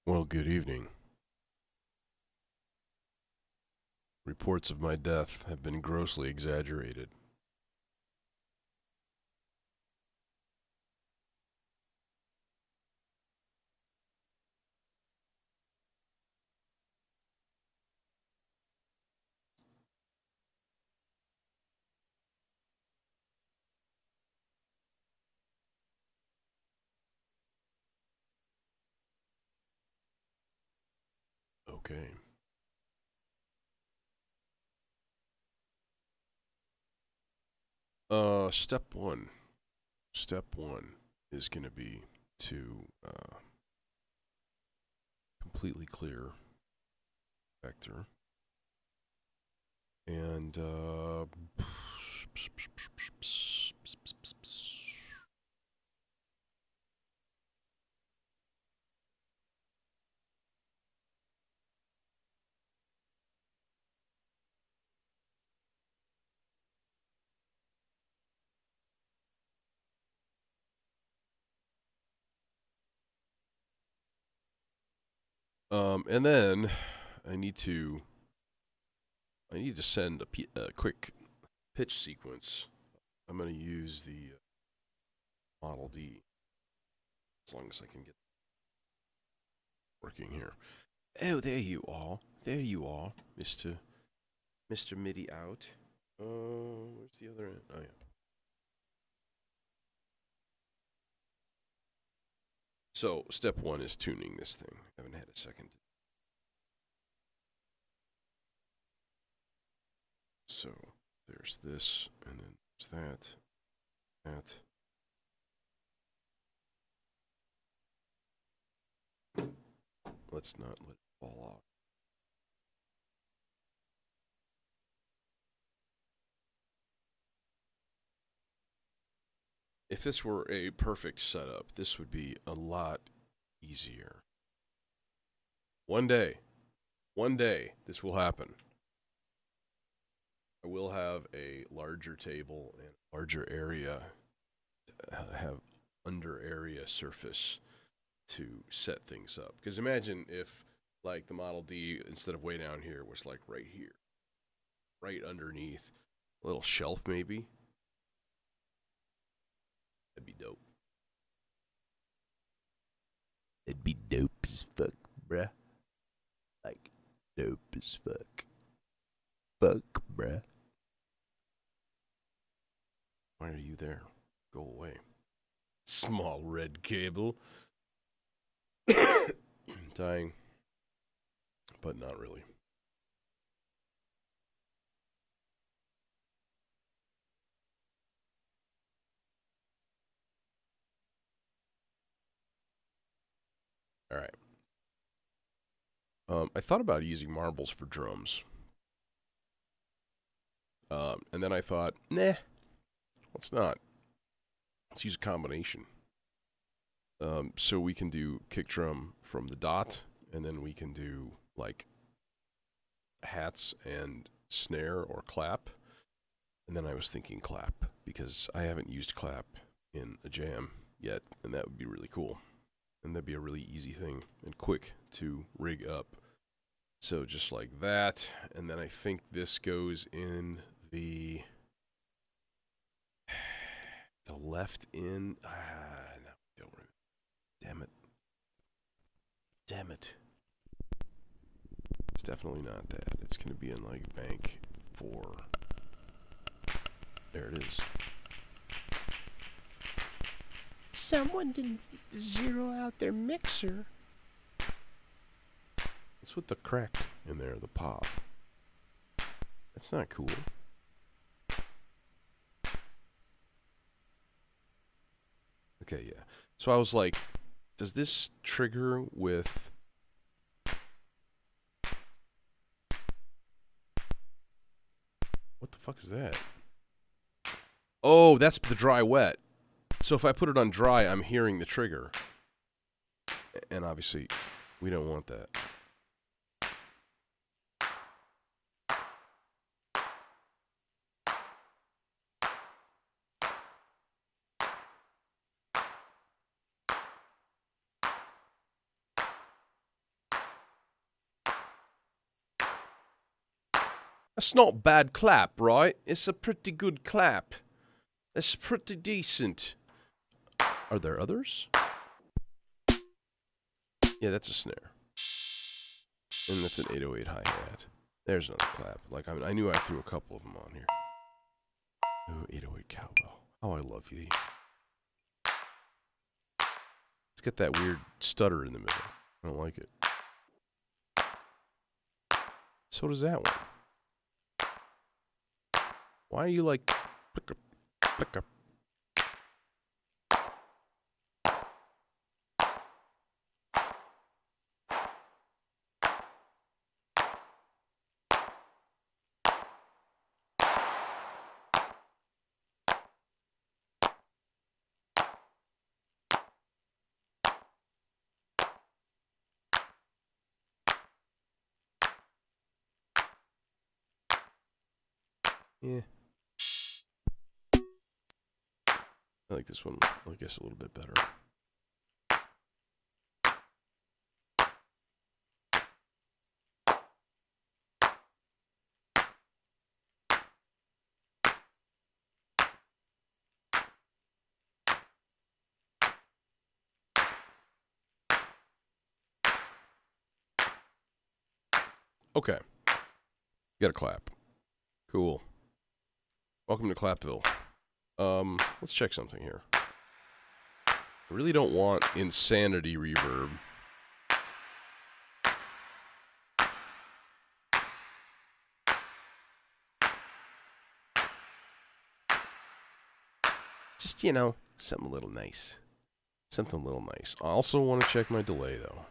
Well, good evening. Reports of my death have been grossly exaggerated. Okay. Step one. Step one is going to be to completely clear vector. And and then I need to send a quick pitch sequence. I'm going to use the Model D as long as I can get working here. Oh, there you are. There you are, Mr. MIDI out. Where's the other end? Oh, yeah. So, step one is tuning this thing. I haven't had a second. So, there's this, and then there's that. Let's not let it fall off. If this were a perfect setup, this would be a lot easier. One day, this will happen. I will have a larger table and larger area, have under area surface to set things up. Because imagine if, like, the Model D, instead of way down here, was like right here, right underneath, a little shelf maybe. That'd be dope. It'd be dope as fuck, bruh. Like, dope as fuck. Fuck, bruh. Why are you there? Go away. Small red cable. Dying. But not really. All right. I thought about using marbles for drums. And then I thought, nah, let's not. Let's use a combination. So we can do kick drum from the dot, and then we can do like hats and snare or clap. And then I was thinking clap because I haven't used clap in a jam yet, and that would be really cool. And that'd be a really easy thing and quick to rig up. So just like that, and then I think this goes in the left in. No, don't remember. Damn it. It's definitely not that. It's going to be in like bank 4. There it is. Someone didn't zero out their mixer. What's with the crack in there, the pop? That's not cool. Okay, yeah. So I was like, does this trigger with... What the fuck is that? Oh, that's the dry wet. So if I put it on dry, I'm hearing the trigger. And obviously, we don't want that. That's not bad clap, right? It's a pretty good clap. It's pretty decent. Are there others? Yeah, that's a snare. And that's an 808 hi-hat. There's another clap. Like, I knew I threw a couple of them on here. Ooh, 808 cowbell. Oh, I love you. It's got that weird stutter in the middle. I don't like it. So does that one. Why are you like... Plicker, plicker. Yeah. I like this one, I guess, a little bit better. Okay. Got a clap. Cool. Welcome to Clapville. Let's check something here. I really don't want insanity reverb. Just, you know, something a little nice. Something a little nice. I also want to check my delay, though.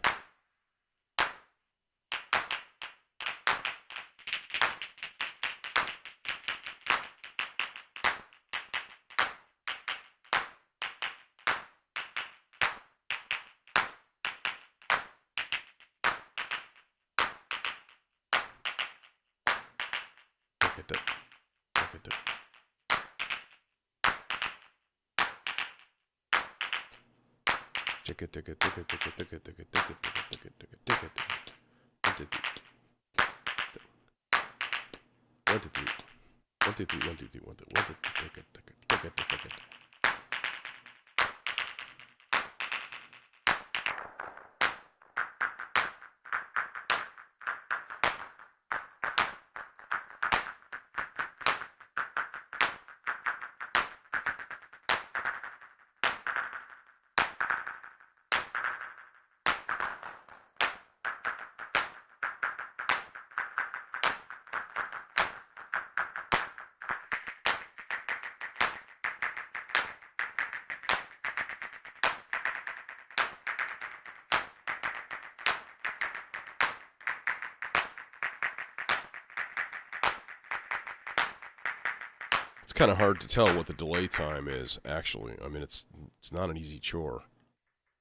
It's kind of hard to tell what the delay time is, actually. I mean, it's not an easy chore.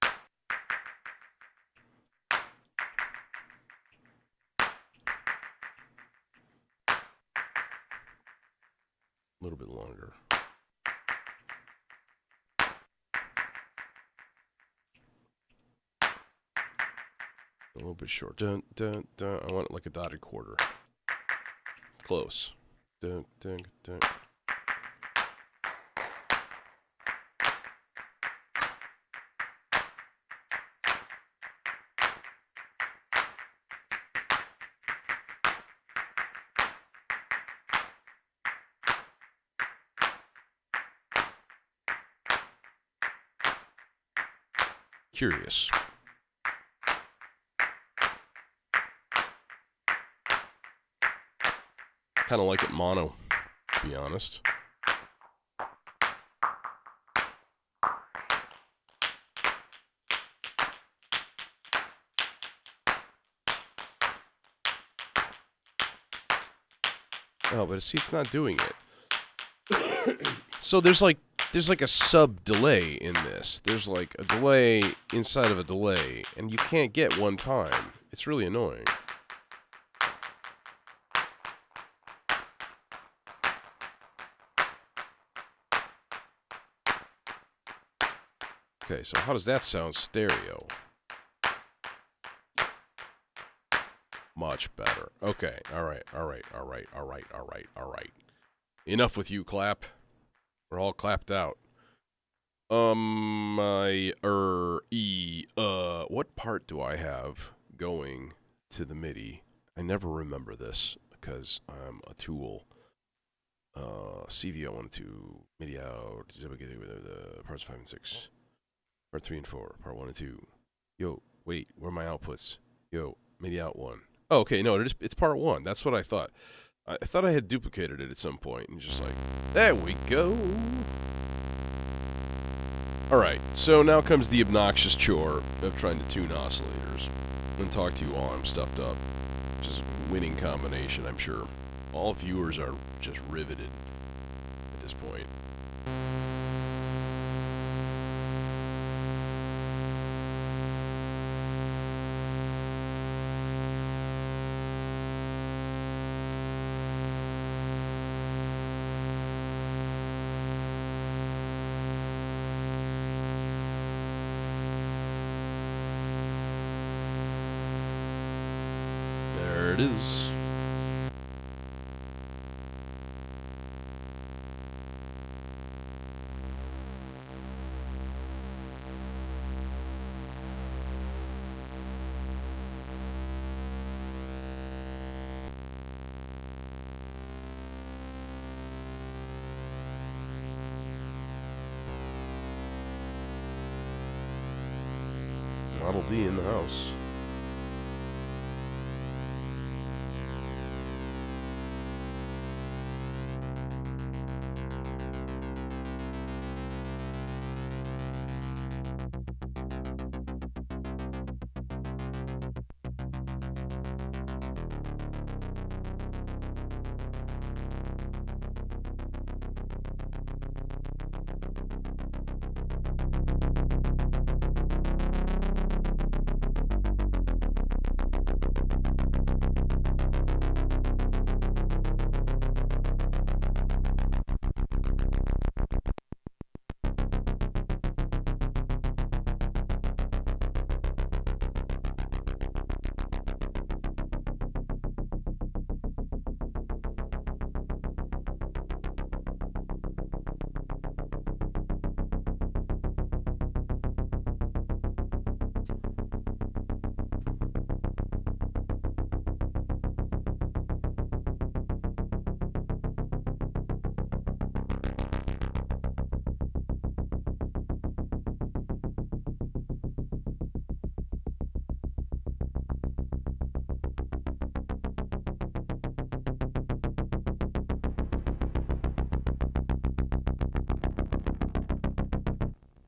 A little bit longer. A little bit short. Dun, dun, dun. I want it like a dotted quarter. Close. Dun, dun, dun. Curious. Kind of like it mono, to be honest. Oh, but see, it's not doing it. So there's like a sub delay in this. There's like a delay inside of a delay, and you can't get one time. It's really annoying. Okay, so how does that sound stereo? Much better. Okay. All right. Enough with you, clap. We're all clapped out. What part do I have going to the MIDI? I never remember this because I'm a tool. CV1 and 2, MIDI out, the parts 5 and 6, part 3 and 4, part 1 and 2. Yo, wait, where are my outputs? Yo, MIDI out 1. Oh, okay, no, it's part 1. That's what I thought. I thought I had duplicated it at some point and just like, there we go. Alright, so now comes the obnoxious chore of trying to tune oscillators and talk to you while I'm stuffed up. Which is a winning combination, I'm sure. All viewers are just riveted at this point. There it is. Model D in the house.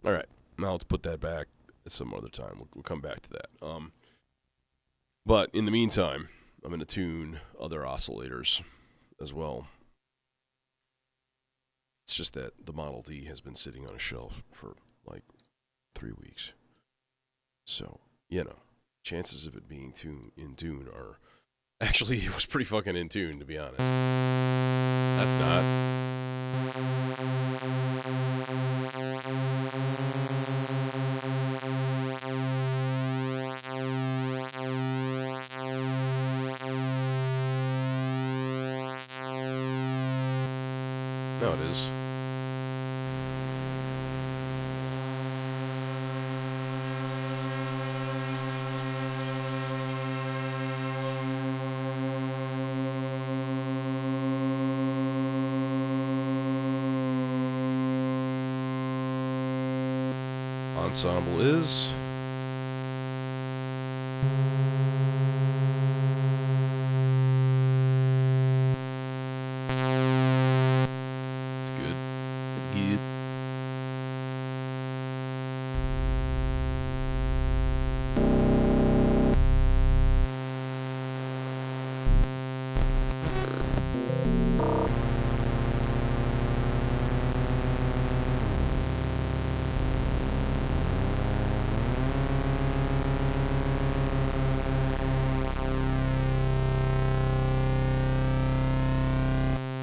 All right, now let's put that back at some other time. We'll come back to that. But in the meantime, I'm going to tune other oscillators as well. It's just that the Model D has been sitting on a shelf for like 3 weeks. So, you know, chances of it being in tune are... Actually, it was pretty fucking in tune, to be honest. That's not... No, it is. Ensemble is...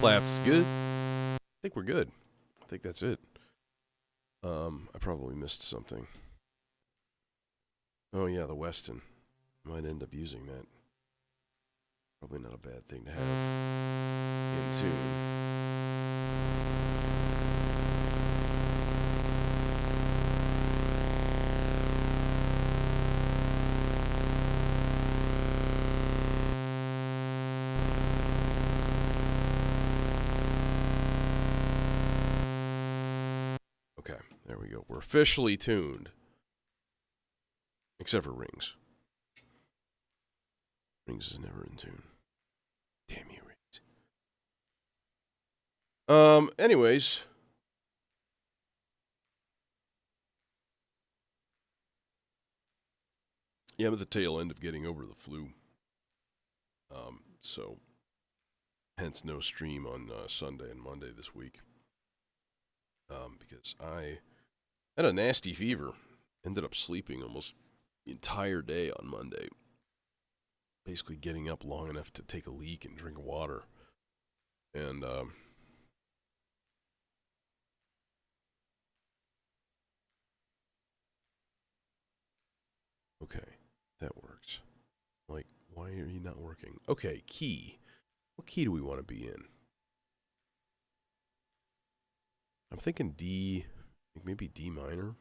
Flat's good. I think we're good. I think that's it. I probably missed something. Oh yeah, the Weston. Might end up using that. Probably not a bad thing to have in tune. Okay, there we go. We're officially tuned. Except for Rings. Rings is never in tune. Damn you, Rings. Anyways. Yeah, I'm at the tail end of getting over the flu. So, hence no stream on Sunday and Monday this week. Because I had a nasty fever. Ended up sleeping almost the entire day on Monday. Basically getting up long enough to take a leak and drink water. And, okay, that works. Like, why are you not working? Okay, key. What key do we want to be in? I'm thinking D, like maybe D minor.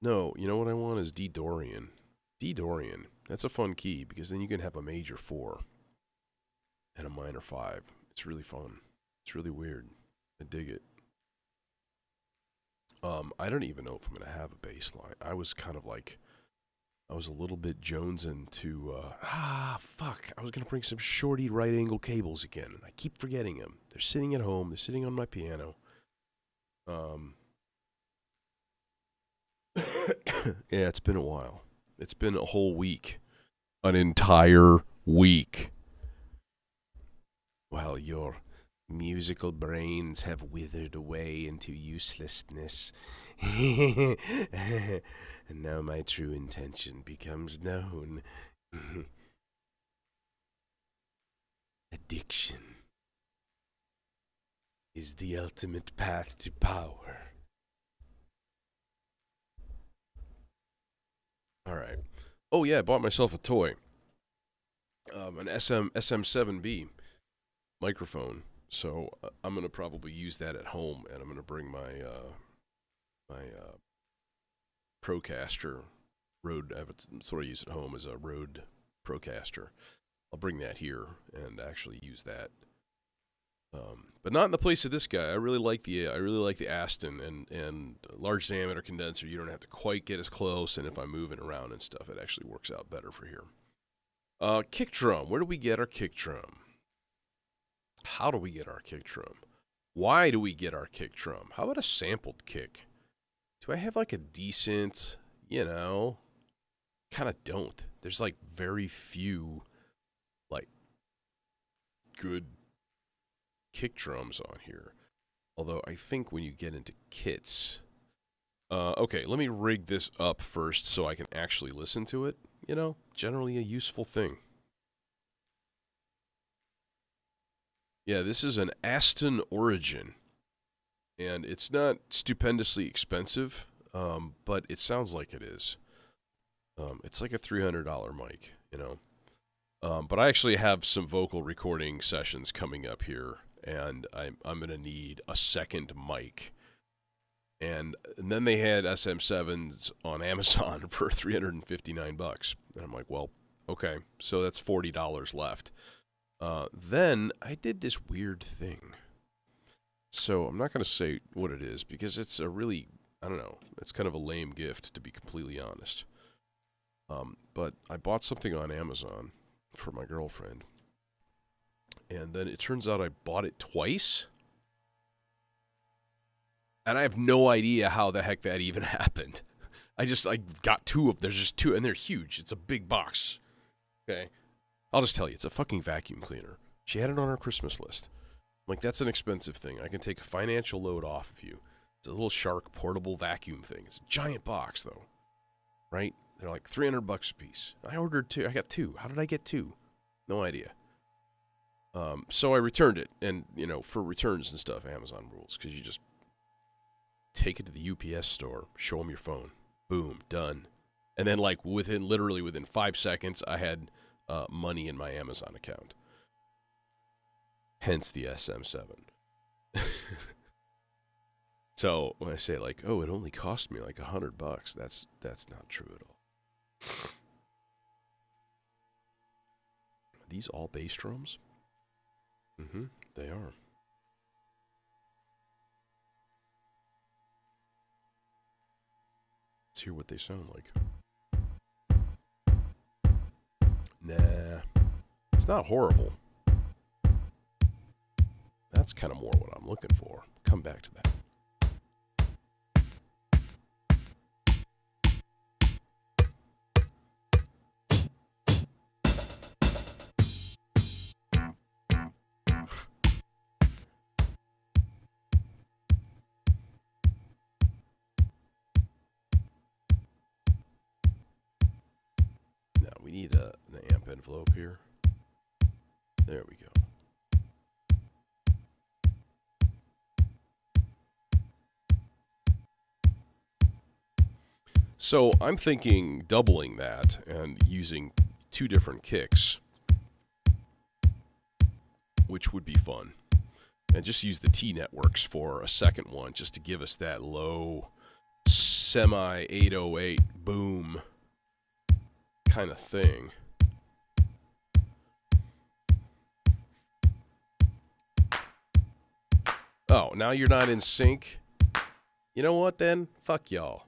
No, you know what I want is D Dorian. D Dorian. That's a fun key because then you can have a major 4 and a minor 5. It's really fun. It's really weird. I dig it. I don't even know if I'm gonna have a bass line. I was kind of like, I was a little bit jonesing to, fuck. I was gonna bring some shorty right angle cables again, and I keep forgetting them. They're sitting at home. They're sitting on my piano. Yeah, it's been a while. It's been a whole week. An entire week. While your musical brains have withered away into uselessness. And now my true intention becomes known. Addiction is the ultimate path to power. Alright. Oh yeah, I bought myself a toy. An SM7B microphone. So I'm going to probably use that at home, and I'm going to bring my Procaster Rode. That's what I use at home is a Rode Procaster. I'll bring that here and actually use that. But not in the place of this guy. I really like the Aston and large diameter condenser. You don't have to quite get as close, and if I'm moving around and stuff, it actually works out better for here. Kick drum. Where do we get our kick drum? How do we get our kick drum? Why do we get our kick drum? How about a sampled kick? Do I have like a decent, kind of don't. There's like very few, like, good kick drums on here. Although I think when you get into kits, okay, let me rig this up first so I can actually listen to it. Generally a useful thing. Yeah, this is an Aston Origin, and it's not stupendously expensive, but it sounds like it is. It's like a $300 mic, But I actually have some vocal recording sessions coming up here, and I'm going to need a second mic. And then they had SM7s on Amazon for $359. And I'm like, well, okay, so that's $40 left. Then I did this weird thing. So I'm not going to say what it is because it's a really, I don't know, it's kind of a lame gift to be completely honest. But I bought something on Amazon for my girlfriend. And then it turns out I bought it twice. And I have no idea how the heck that even happened. I got there's just two, and they're huge. It's a big box. Okay. I'll just tell you, it's a fucking vacuum cleaner. She had it on her Christmas list. I'm like, that's an expensive thing. I can take a financial load off of you. It's a little Shark portable vacuum thing. It's a giant box, though. Right? They're like $300 a piece. I ordered 2. I got 2. How did I get 2? No idea. So I returned it, and for returns and stuff, Amazon rules, because you just take it to the UPS store, show them your phone, boom, done, and then like literally within 5 seconds, I had money in my Amazon account. Hence the SM7. So when I say like, oh, it only cost me like $100, that's not true at all. Are these all bass drums? Mm-hmm, they are. Let's hear what they sound like. Nah, it's not horrible. That's kind of more what I'm looking for. Come back to that. Now we need an amp envelope here. There we go. So I'm thinking doubling that and using 2 different kicks, which would be fun. And just use the T-networks for a second one, just to give us that low semi 808 boom kind of thing. Oh, now you're not in sync? You know what then? Fuck y'all.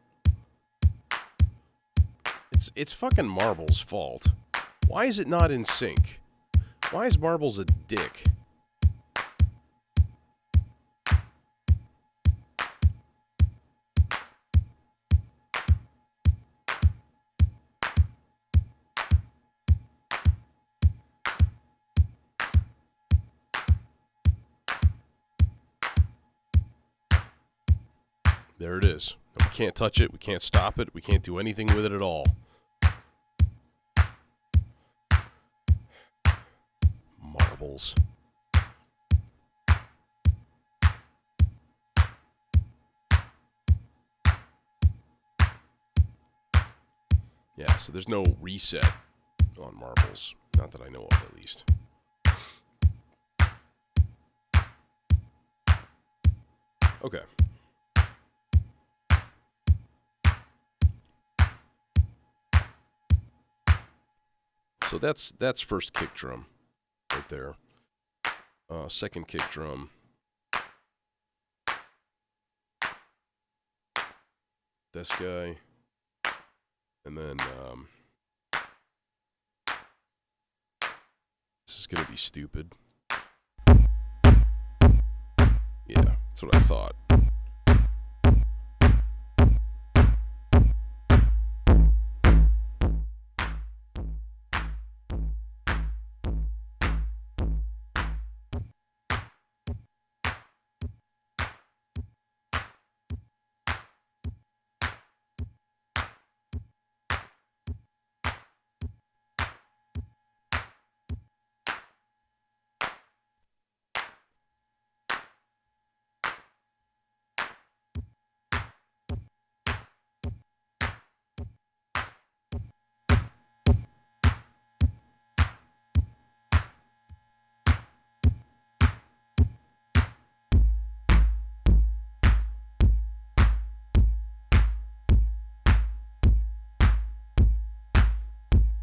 It's fucking Marble's fault. Why is it not in sync? Why is Marble's a dick? There it is. We can't touch it. We can't stop it. We can't do anything with it at all. Marbles. Yeah, so there's no reset on Marbles. Not that I know of, at least. Okay. So that's first kick drum right there. Second kick drum. This guy. And then this is going to be stupid. Yeah, that's what I thought.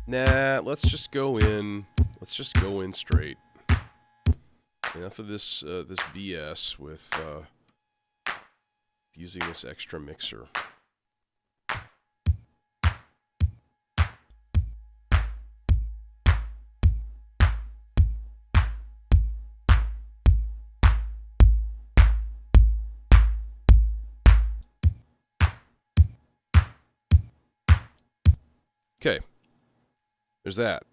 Nah, let's just go in. Let's just go in straight. Enough of this this BS with using this extra mixer. Okay. There's that.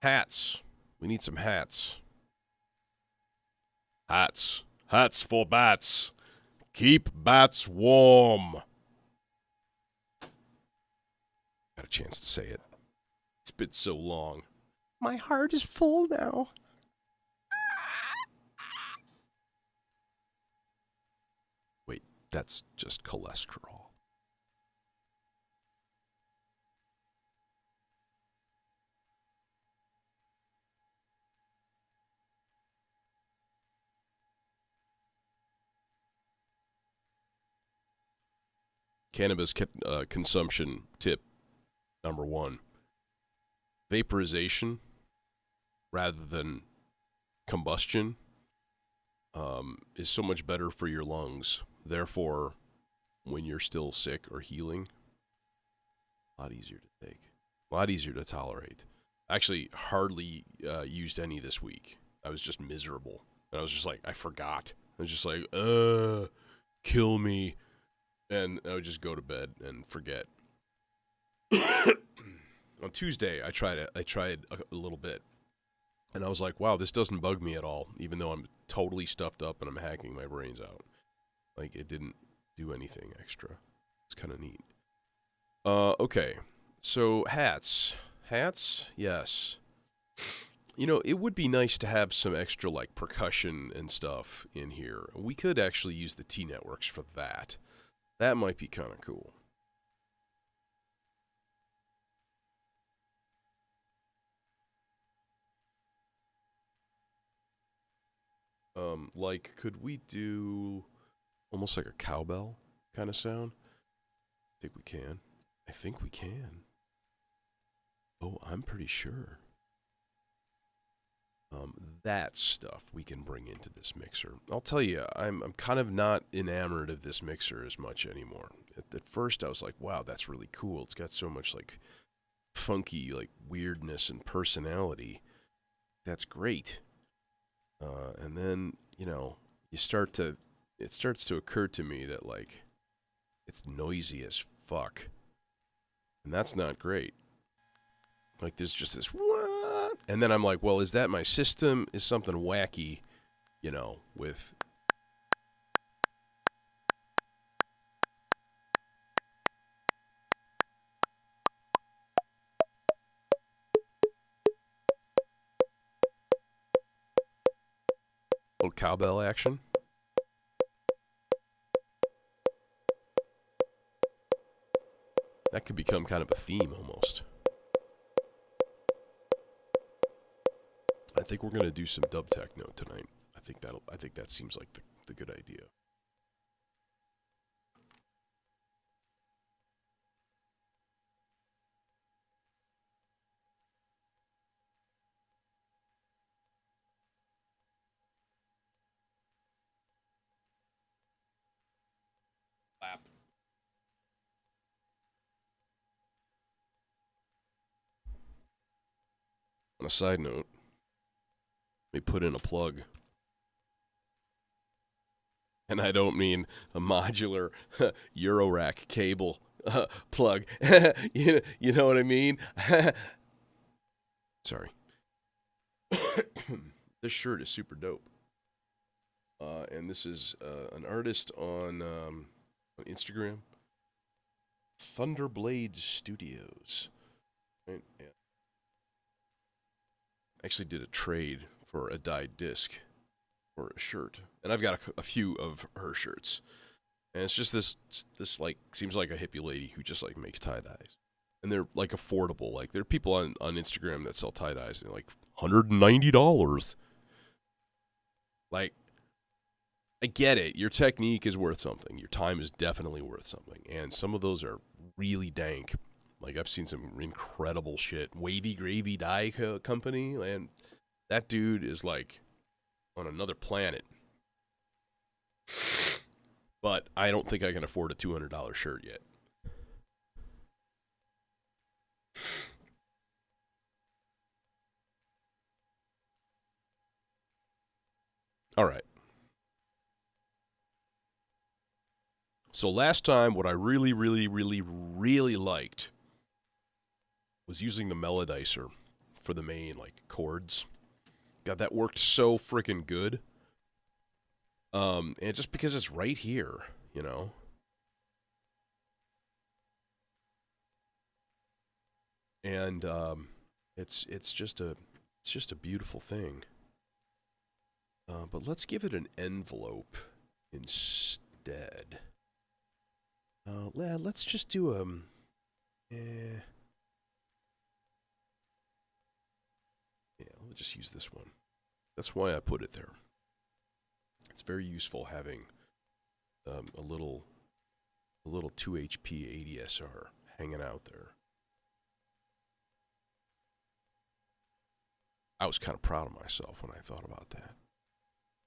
Hats. We need some hats. Hats. Hats for bats. Keep bats warm. Got a chance to say it. It's been so long. My heart is full now. Wait, that's just cholesterol. Cannabis consumption tip number 1. Vaporization rather than combustion is so much better for your lungs. Therefore, when you're still sick or healing, a lot easier to take, a lot easier to tolerate. Actually, hardly used any this week. I was just miserable. And I was just like, I forgot. I was just like, kill me. And I would just go to bed and forget. On Tuesday, I tried it. I tried a little bit. And I was like, wow, this doesn't bug me at all, even though I'm totally stuffed up and I'm hacking my brains out. Like, it didn't do anything extra. It's kind of neat. Okay. So, hats. Hats? Yes. You know, it would be nice to have some extra, like, percussion and stuff in here. We could actually use the T-Networks for that. That might be kind of cool. Like, could we do almost like a cowbell kind of sound? I think we can. I think we can. Oh, I'm pretty sure. That stuff we can bring into this mixer. I'll tell you, I'm kind of not enamored of this mixer as much anymore. At first, I was like, wow, that's really cool. It's got so much, like, funky, like, weirdness and personality. That's great. And then, you know, it starts to occur to me that, like, it's noisy as fuck. And that's not great. Like, there's just this, what? And then I'm like, well, is that my system? Is something wacky, you know, with... little cowbell action? That could become kind of a theme, almost. I think we're gonna do some dub techno tonight. I think that seems like the good idea. Clap. On a side note, let me put in a plug. And I don't mean a modular Eurorack cable plug. You know what I mean? Sorry. This shirt is super dope. And this is an artist on Instagram. Thunderblade Studios. Right? Yeah. Actually did a trade for a dyed disc for a shirt. And I've got a few of her shirts. And it's just this like, seems like a hippie lady who just, like, makes tie-dyes. And they're, like, affordable. Like, there are people on Instagram that sell tie-dyes, and they're like, $190. Like, I get it. Your technique is worth something. Your time is definitely worth something. And some of those are really dank. Like, I've seen some incredible shit. Wavy Gravy Dye Company, and that dude is, like, on another planet. But I don't think I can afford a $200 shirt yet. All right. So last time, what I really, really, really, really liked was using the melodizer for the main, like, chords. God, that worked so freaking good. And just because it's right here, you know. and it's just a beautiful thing. But let's give it an envelope instead. Let's just do yeah, we'll just use this one. That's why I put it there. It's very useful having a little 2 HP ADSR hanging out there. I was kind of proud of myself when I thought about that.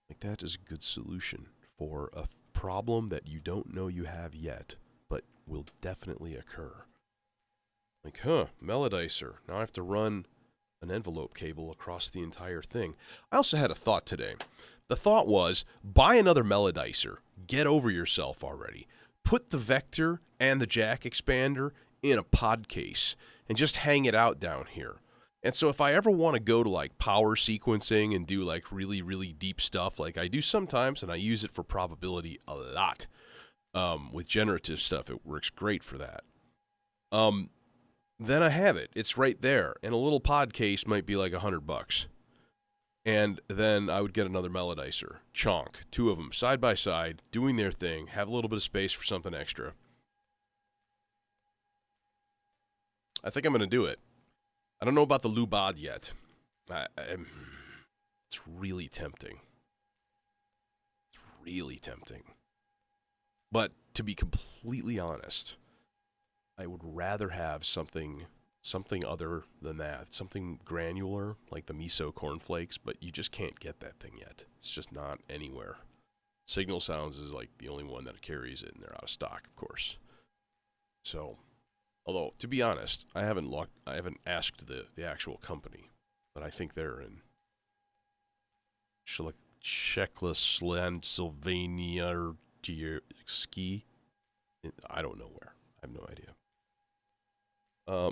Like, that is a good solution for a problem that you don't know you have yet, but will definitely occur. Like, melodizer. Now I have to run an envelope cable across the entire thing. I also had a thought today. The thought was, buy another melodizer. Get over yourself already. Put the vector and the jack expander in a pod case and just hang it out down here. And so if I ever want to go to like power sequencing and do like really, really deep stuff like I do sometimes, and I use it for probability a lot, with generative stuff, it works great for that. Then I have it. It's right there. And a little pod case might be like $100. And then I would get another melodizer. Chonk. 2 of them side by side, doing their thing, have a little bit of space for something extra. I think I'm going to do it. I don't know about the Lubad yet. It's really tempting. It's really tempting. But to be completely honest, I would rather have something other than that. Something granular, like the miso cornflakes, but you just can't get that thing yet. It's just not anywhere. Signal Sounds is like the only one that carries it, and they're out of stock, of course. So, although, to be honest, I haven't asked the actual company, but I think they're in Czechoslovakia or Ski. I don't know where. I have no idea.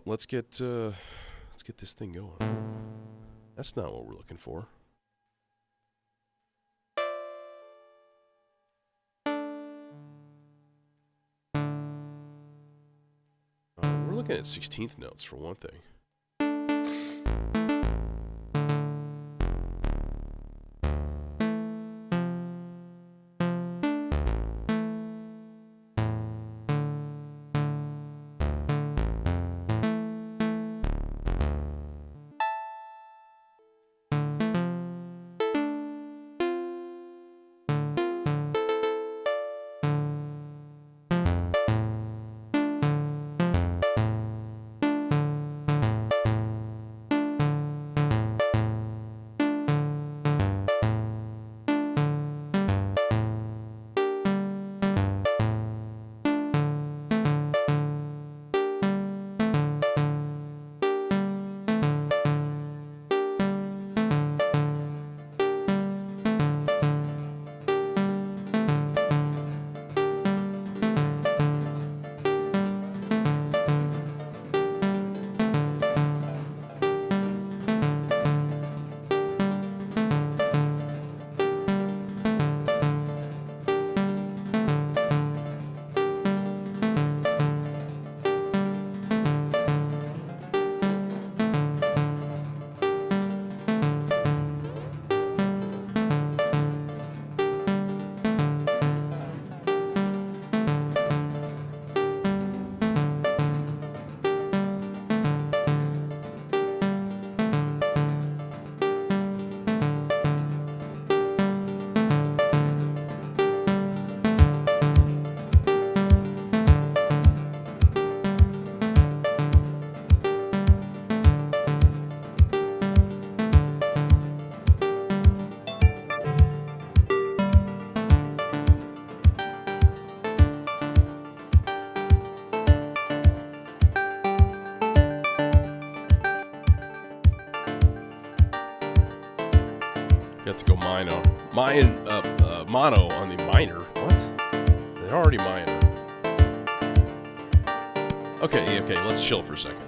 Let's get this thing going. That's not what we're looking for. We're looking at 16th notes for one thing. Got to go mono on the minor. What? They're already minor. Okay, let's chill for a second.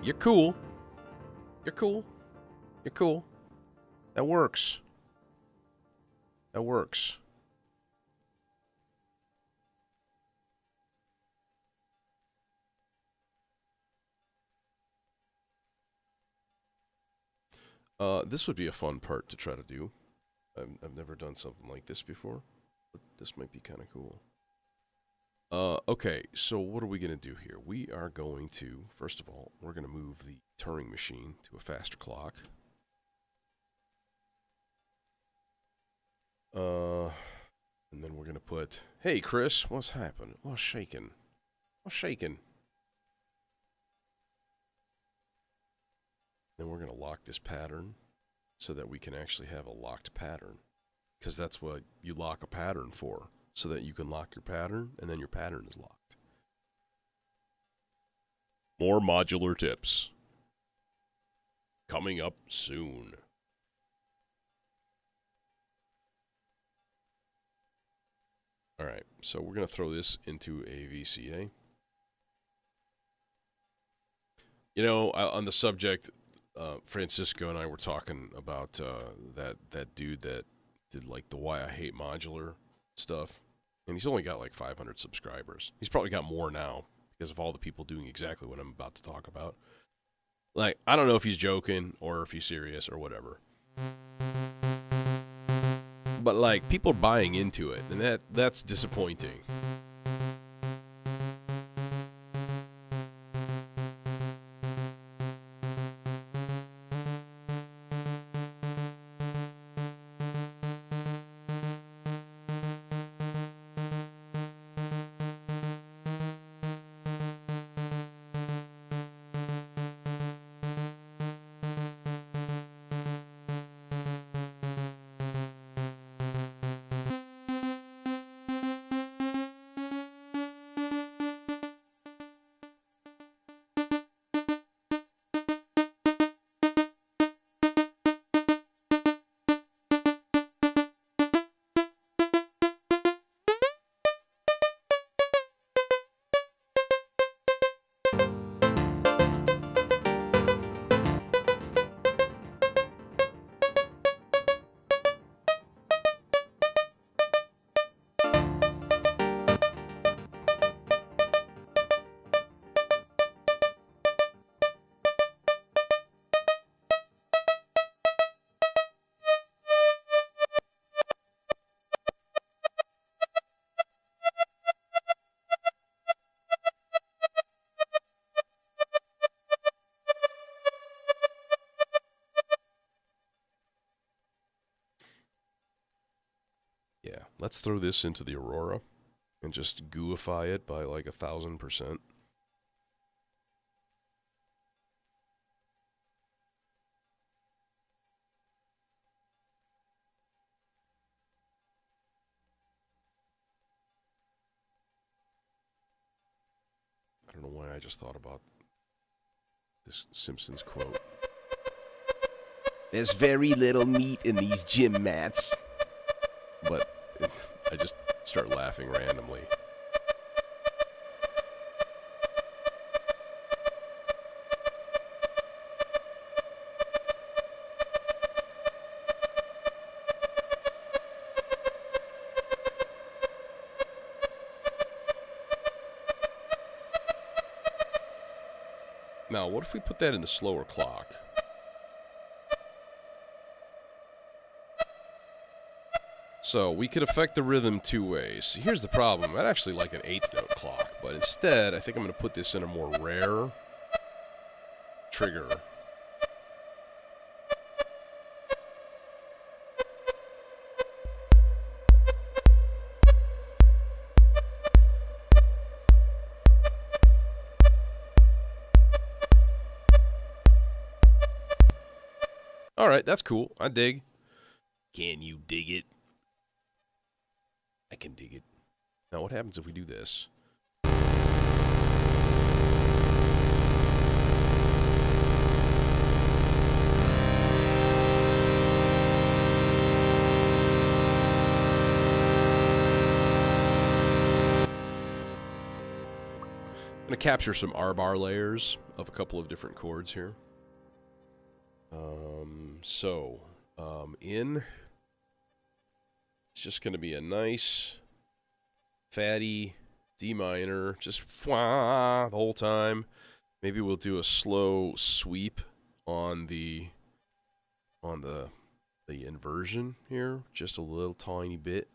You're cool. You're cool. You're cool. That works. That works. This would be a fun part to try to do. I've never done something like this before, but this might be kind of cool. Okay, so what are we going to do here? We are going to, first of all, we're going to move the Turing machine to a faster clock. And then we're going to put, hey, Chris, what's happening? What's shaking? What's shaking? Then we're going to lock this pattern so that we can actually have a locked pattern. Because that's what you lock a pattern for. So that you can lock your pattern, and then your pattern is locked. More modular tips. Coming up soon. Alright, so we're going to throw this into a VCA. You know, on the subject, Francisco and I were talking about that dude that did like the Why I Hate Modular stuff. And he's only got like 500 subscribers. He's probably got more now because of all the people doing exactly what I'm about to talk about. Like, I don't know if he's joking or if he's serious or whatever. But like, people are buying into it, and that's disappointing. Yeah, let's throw this into the Aurora and just gooify it by like 1,000%. I don't know why I just thought about this Simpsons quote. There's very little meat in these gym mats. But I just start laughing randomly. Now, what if we put that in the slower clock? So, we could affect the rhythm two ways. Here's the problem. I'd actually like an 8th note clock, but instead, I think I'm going to put this in a more rare trigger. Alright, that's cool. I dig. Can you dig it? I can dig it. Now, what happens if we do this? going to capture some R-bar layers of a couple of different chords here. In, it's just going to be a nice, fatty D minor, just the whole time. Maybe we'll do a slow sweep on the inversion here, just a little tiny bit.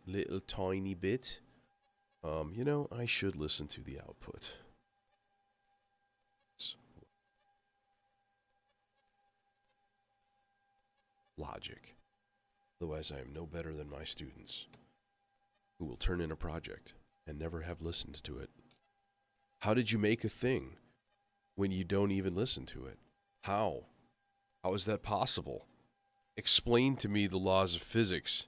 You know, I should listen to the output. Logic. Otherwise, I am no better than my students, who will turn in a project and never have listened to it. How did you make a thing when you don't even listen to it? How? How is that possible? Explain to me the laws of physics.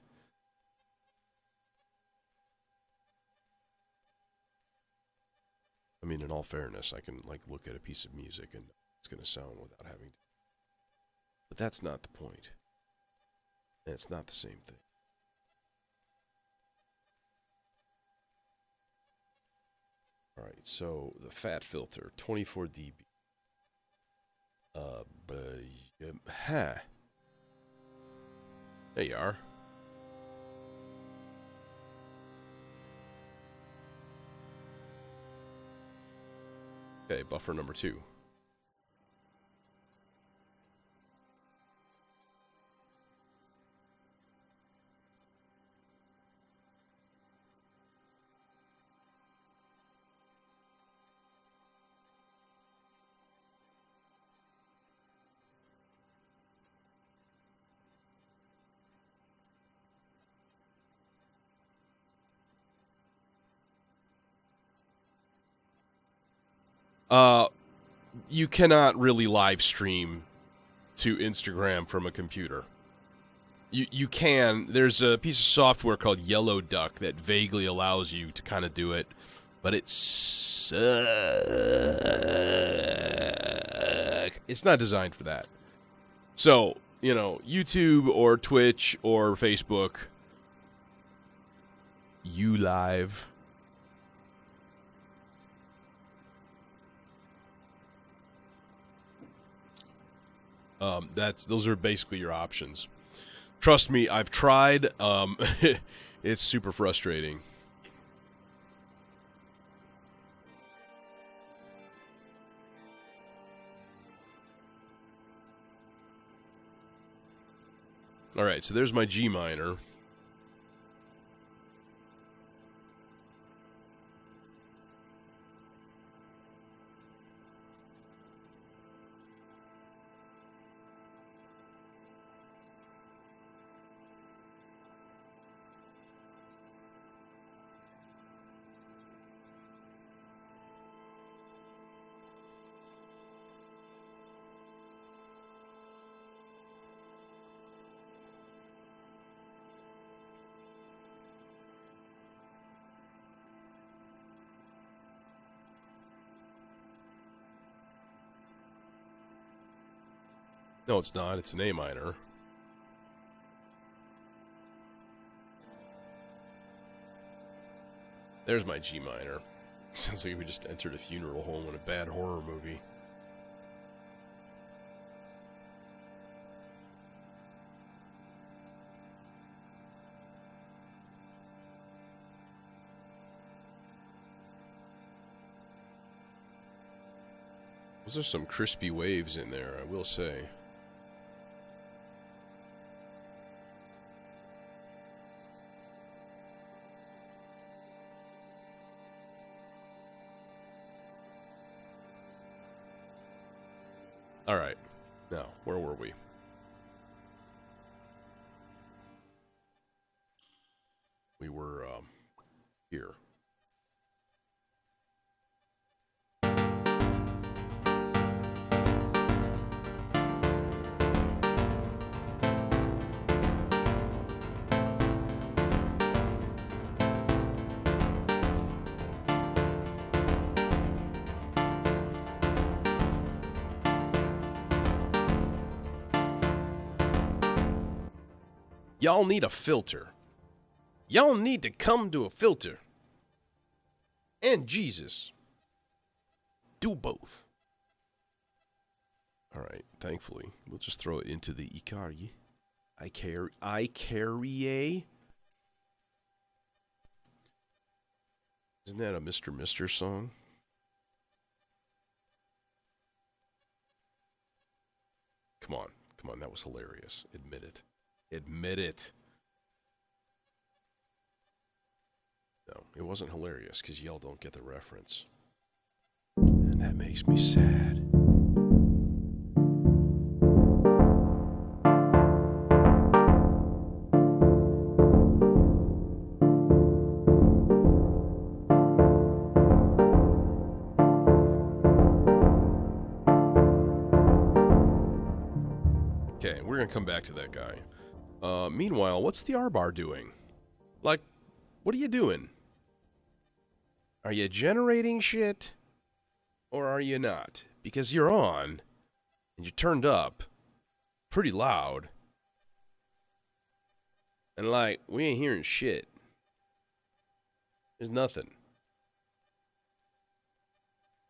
I mean, in all fairness, I can look at a piece of music and it's going to sound without having to. But that's not the point. And it's not the same thing. All right, so the fat filter, 24 dB. There you are. Okay, buffer number 2. You cannot really live stream to Instagram from a computer. You can. There's a piece of software called Yellow Duck that vaguely allows you to kind of do it, but it's not designed for that. So, you know, YouTube or Twitch or Facebook, you live. Those are basically your options. Trust me, I've tried. It's super frustrating. All right, so there's my G minor. No, it's not. It's an A minor. There's my G minor. Sounds like we just entered a funeral home in a bad horror movie. Those are some crispy waves in there, I will say. All right. Now, where were we? We were here. Y'all need a filter. Y'all need to come to a filter. And Jesus. do both. All right, thankfully, we'll just throw it into the Ikari. Ikari. Isn't that a Mr. Mister song? Come on, that was hilarious. Admit it. Admit it. No, it wasn't hilarious because y'all don't get the reference. And that makes me sad. Okay, we're gonna come back to that guy. Meanwhile, what's the R-bar doing? Like, what are you doing? Are you generating shit? Or are you not? Because you're on, and you're turned up pretty loud. And like, we ain't hearing shit. There's nothing.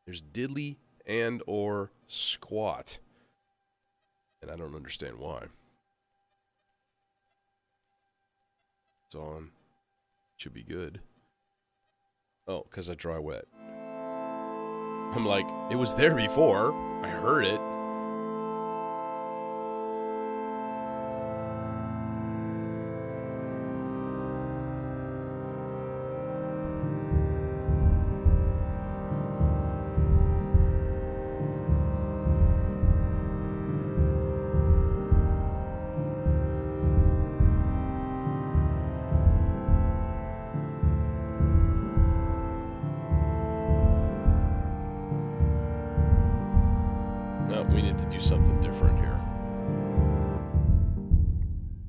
There's diddly and or squat. And I don't understand why. It's on. Should be good. Oh, because I dry wet. I'm like, it was there before. I heard it. We need to do something different here.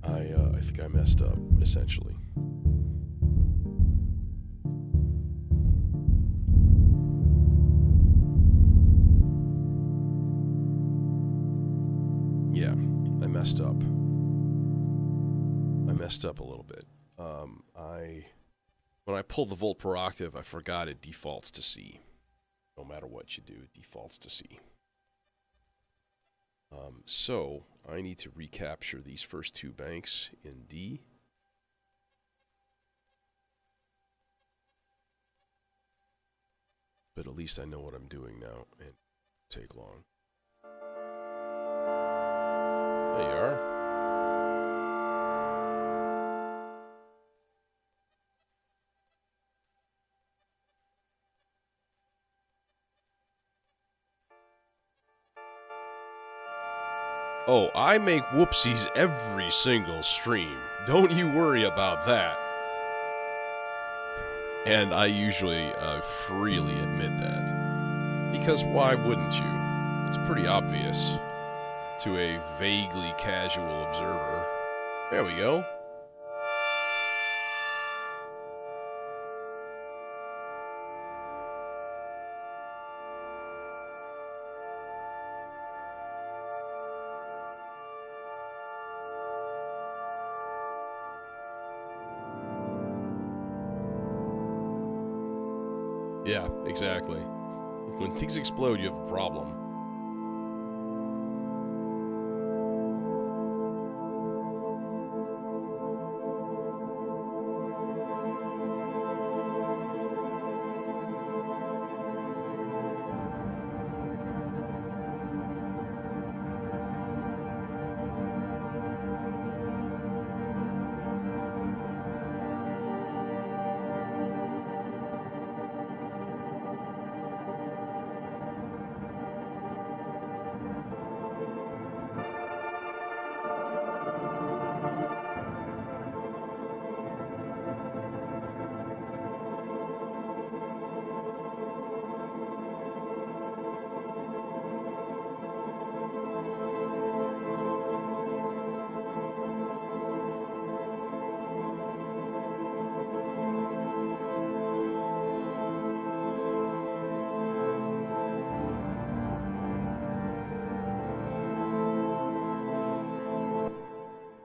I think I messed up, essentially. Yeah, I messed up. I messed up a little bit. When I pulled the volt per octave, I forgot it defaults to C. No matter what you do, it defaults to C. So I need to recapture these first two banks in D. But at least I know what I'm doing now, and it won't take long. There you are. Oh, I make whoopsies every single stream. Don't you worry about that. And I usually freely admit that. Because why wouldn't you? It's pretty obvious to a vaguely casual observer. There we go. Yeah, exactly. When things explode, you have a problem.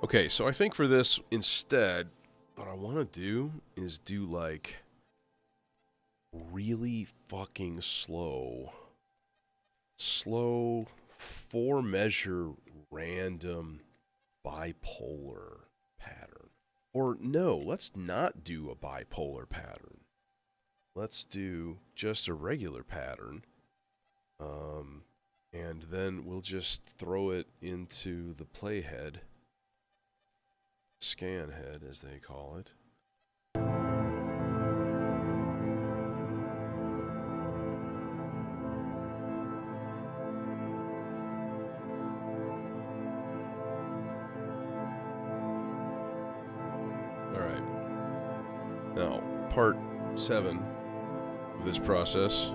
Okay, so I think for this, instead, what I want to do is do, like, really fucking slow slow 4-measure random bipolar pattern. Or no, let's not do a bipolar pattern. Let's do just a regular pattern. And then we'll just throw it into the playhead. Scan head, as they call it. Alright. Now, part 7 of this process.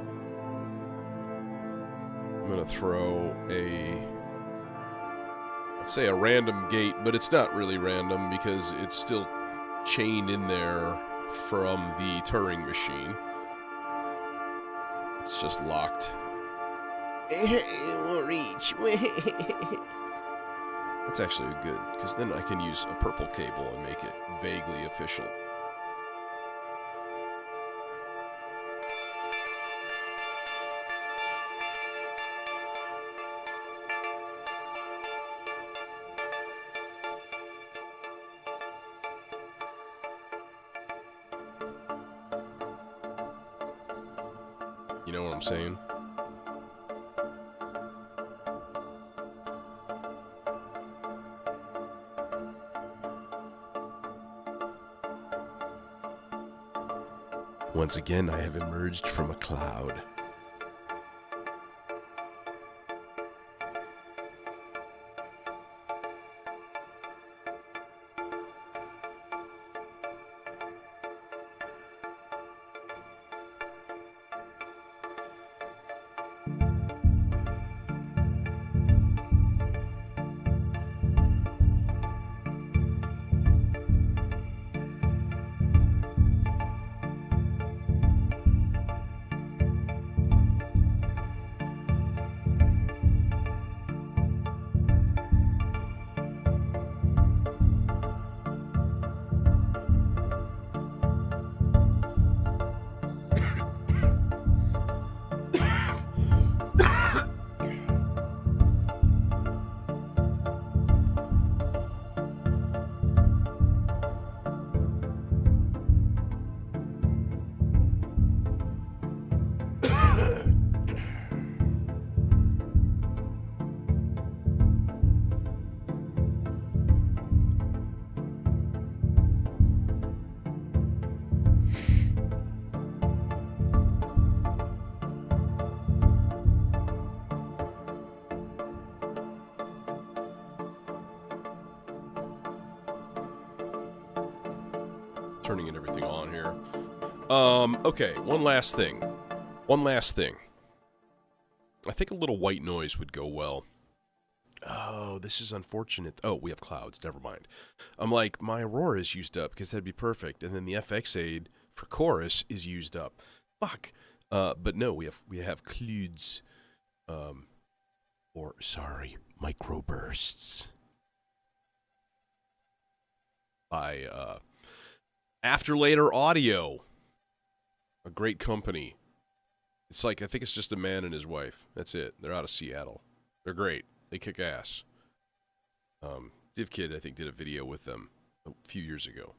I'm going to throw let's say a random gate, but it's not really random because it's still chained in there from the Turing machine. It's just locked. It won't reach. That's actually good, because then I can use a purple cable and make it vaguely official. You know what I'm saying? Once again, I have emerged from a cloud. Turning everything on here. Okay, one last thing. I think a little white noise would go well. Oh, this is unfortunate. Oh, we have clouds. Never mind. I'm like, my Aurora is used up because that'd be perfect. And then the FX aid for chorus is used up. Fuck. But no, we have clouds. Microbursts. By After Later Audio. A great company. It's like, I think it's just a man and his wife. That's it. They're out of Seattle. They're great. They kick ass. DivKid, I think, did a video with them a few years ago.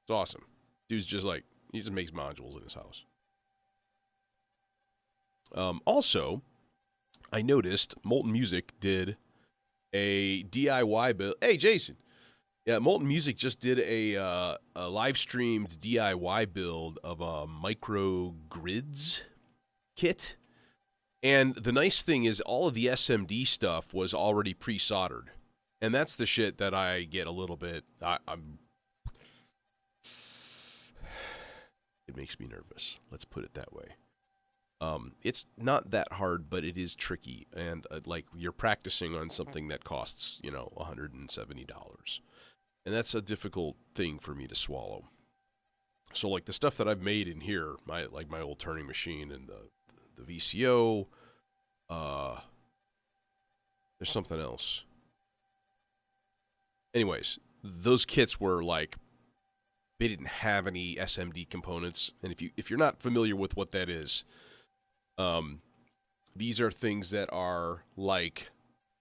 It's awesome. Dude's just like, he just makes modules in his house. Also, I noticed Molten Music did a DIY build. Hey, Jason. Yeah, Molten Music just did a live-streamed DIY build of a microgrids kit. And the nice thing is all of the SMD stuff was already pre-soldered. And that's the shit that I get a little bit... It makes me nervous. Let's put it that way. It's not that hard, but it is tricky. And like, you're practicing on something that costs, $170. And that's a difficult thing for me to swallow. So, like, the stuff that I've made in here, my old turning machine and the VCO, there's something else. Anyways, those kits were like, they didn't have any SMD components. And if you're not familiar with what that is, these are things that are like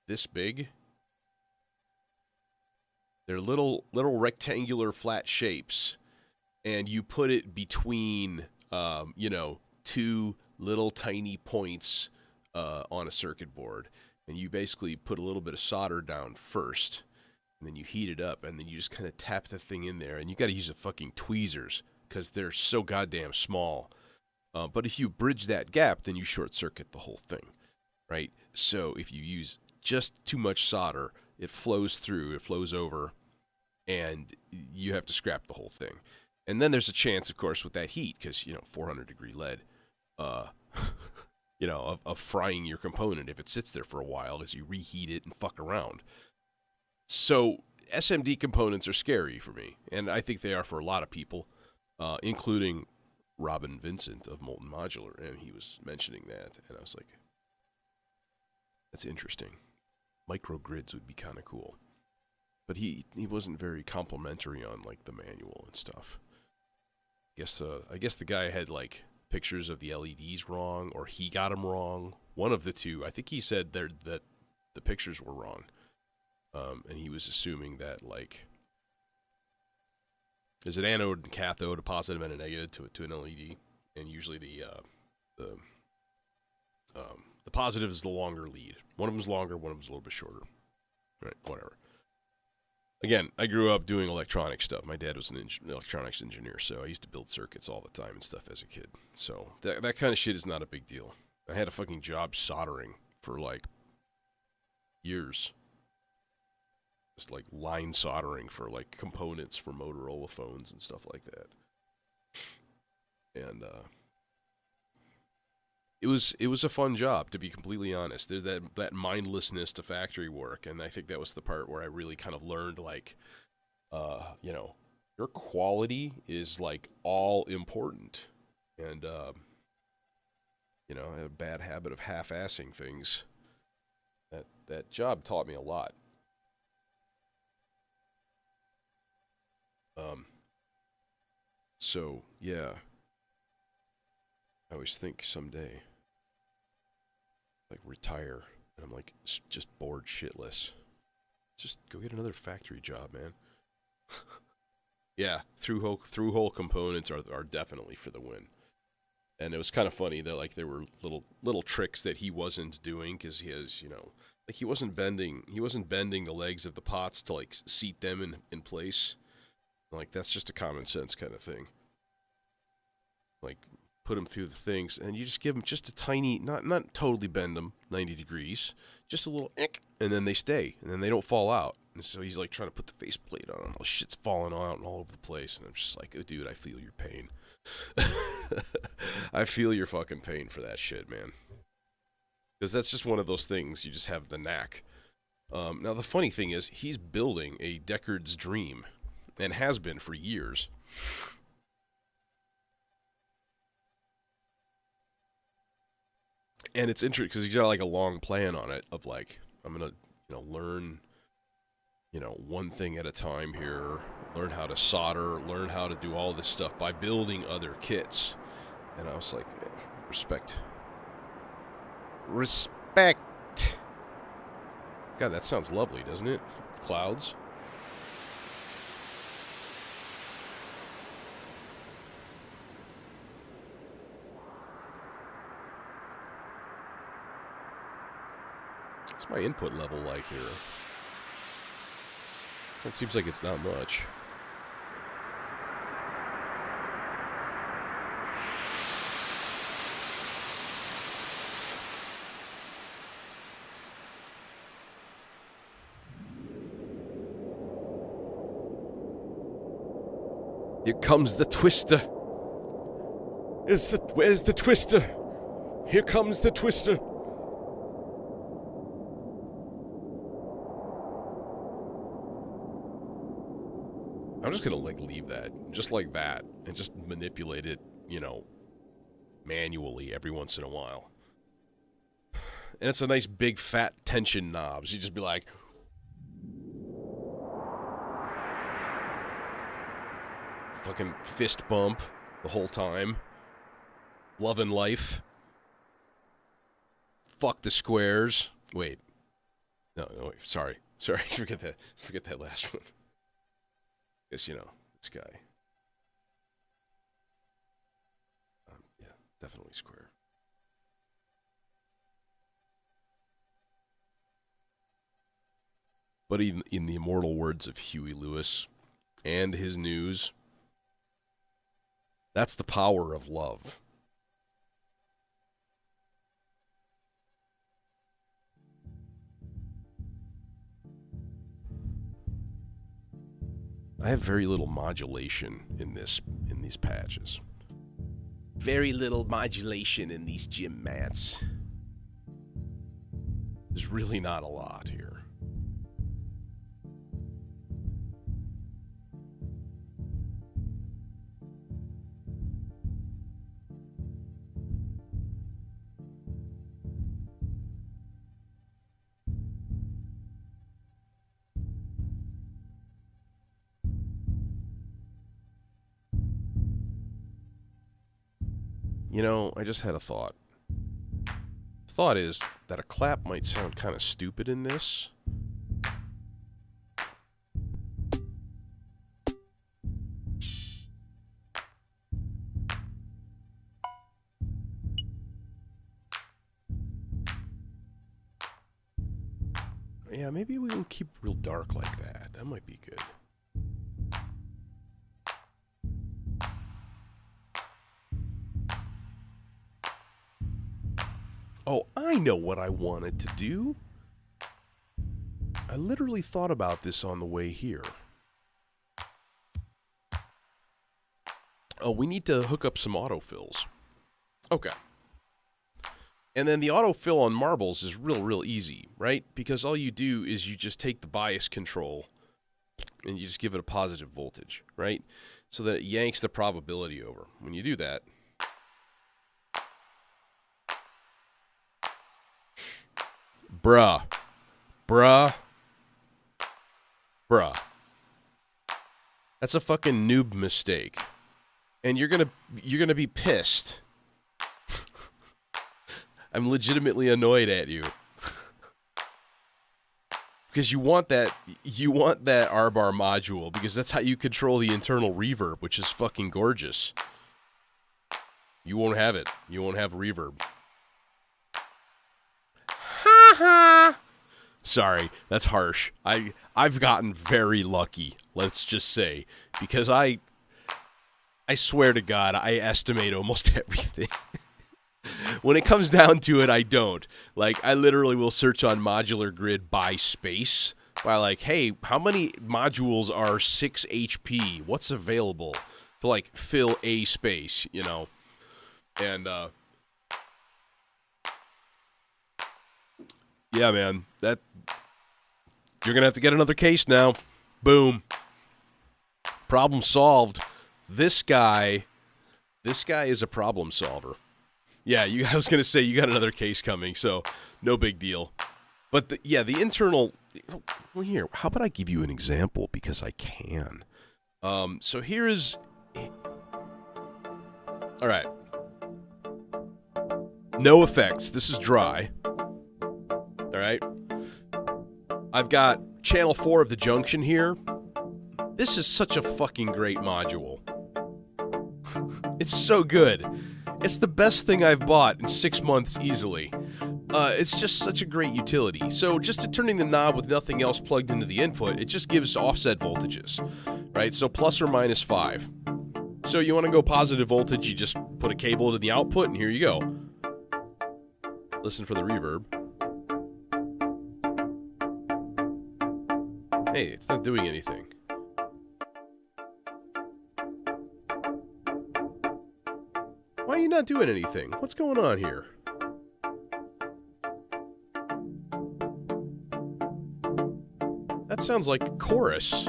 this big. They're little rectangular flat shapes, and you put it between, two little tiny points on a circuit board, and you basically put a little bit of solder down first, and then you heat it up, and then you just kind of tap the thing in there, and you got to use the fucking tweezers because they're so goddamn small. But if you bridge that gap, then you short circuit the whole thing, right? So if you use just too much solder, it flows through, it flows over, and you have to scrap the whole thing. And then there's a chance, of course, with that heat, because, 400-degree lead, of frying your component if it sits there for a while as you reheat it and fuck around. So SMD components are scary for me, and I think they are for a lot of people, including Robin Vincent of Molten Modular, and he was mentioning that, and I was like, that's interesting. Microgrids would be kind of cool. But he wasn't very complimentary on, like, the manual and stuff. I guess the guy had, like, pictures of the LEDs wrong, or he got them wrong. One of the two. I think he said that the pictures were wrong. And he was assuming that, like, there's an anode and cathode, a positive and a negative to an LED, and usually the positive is the longer lead. One of them's longer, one of them's a little bit shorter. Right, whatever. Again, I grew up doing electronic stuff. My dad was an electronics engineer, so I used to build circuits all the time and stuff as a kid. So that kind of shit is not a big deal. I had a fucking job soldering for, like, years. Just, like, line soldering for, like, components for Motorola phones and stuff like that. And it was a fun job, to be completely honest. There's that mindlessness to factory work, and I think that was the part where I really kind of learned, like, your quality is, like, all important. And, I had a bad habit of half-assing things. That job taught me a lot. So, yeah. I always think someday, like, retire, and I'm, like, just bored shitless. Just go get another factory job, man. Yeah, through-hole components are definitely for the win. And it was kind of funny that, like, there were little tricks that he wasn't doing, because he has, like, he wasn't bending the legs of the pots to, like, seat them in place. Like, that's just a common sense kind of thing. Like, put them through the things, and you just give them just a tiny, not totally bend them 90 degrees, just a little ick, and then they stay, and then they don't fall out. And so he's, like, trying to put the faceplate on, and all shit's falling out and all over the place, and I'm just like, oh, dude, I feel your pain. I feel your fucking pain for that shit, man. Because that's just one of those things, you just have the knack. Now, the funny thing is, he's building a Deckard's dream, and has been for years. And it's interesting because he's got, like, a long plan on it of, like, I'm going to, learn, one thing at a time here, learn how to solder, learn how to do all this stuff by building other kits. And I was like, yeah, respect. God, that sounds lovely, doesn't it? Clouds. What's my input level like here? It seems like it's not much. Here comes the twister. Where's the twister? Here comes the twister. I'm just gonna, like, leave that just like that and just manipulate it, manually every once in a while. And it's a nice big fat tension knob. So you just be like, fucking fist bump the whole time. Loving life. fuck the squares. Wait. No, wait, sorry. Forget that last one. Guess, you know, this guy. Yeah, definitely square. But in the immortal words of Huey Lewis and his news, that's the power of love. I have very little modulation in these patches. Very little modulation in these gym mats. There's really not a lot here. You know, I just had a thought. The thought is that a clap might sound kind of stupid in this. Yeah, maybe we will keep real dark like that. That might be good. Oh, I know what I wanted to do. I literally thought about this on the way here. Oh, we need to hook up some autofills. Okay. And then the autofill on marbles is real easy, right? Because all you do is you just take the bias control and you just give it a positive voltage, right? So that it yanks the probability over. When you do that, bruh. That's a fucking noob mistake. And you're gonna be pissed. I'm legitimately annoyed at you. Because you want that R-bar module, because that's how you control the internal reverb, which is fucking gorgeous. You won't have it. You won't have reverb. Ha ha! Sorry, that's harsh. I've gotten very lucky, let's just say, because I swear to God, I estimate almost everything. When it comes down to it, I don't. Like, I literally will search on Modular Grid by space, by like, hey, how many modules are 6 HP? What's available to, like, fill a space, you know? And, yeah, man, that... You're gonna have to get another case now. Boom. Problem solved. This guy is a problem solver. Yeah, I was going to say, you got another case coming, so no big deal. But, the internal... Well, here, how about I give you an example, because I can. So here is... All right. No effects. This is dry. All right. I've got channel 4 of the junction here. This is such a fucking great module. It's so good. It's the best thing I've bought in 6 months easily. It's just such a great utility. So just to turning the knob with nothing else plugged into the input, it just gives offset voltages, right? So plus or minus 5. So you want to go positive voltage, you just put a cable to the output, and here you go. Listen for the reverb. Hey, it's not doing anything. Why are you not doing anything? What's going on here? That sounds like a chorus.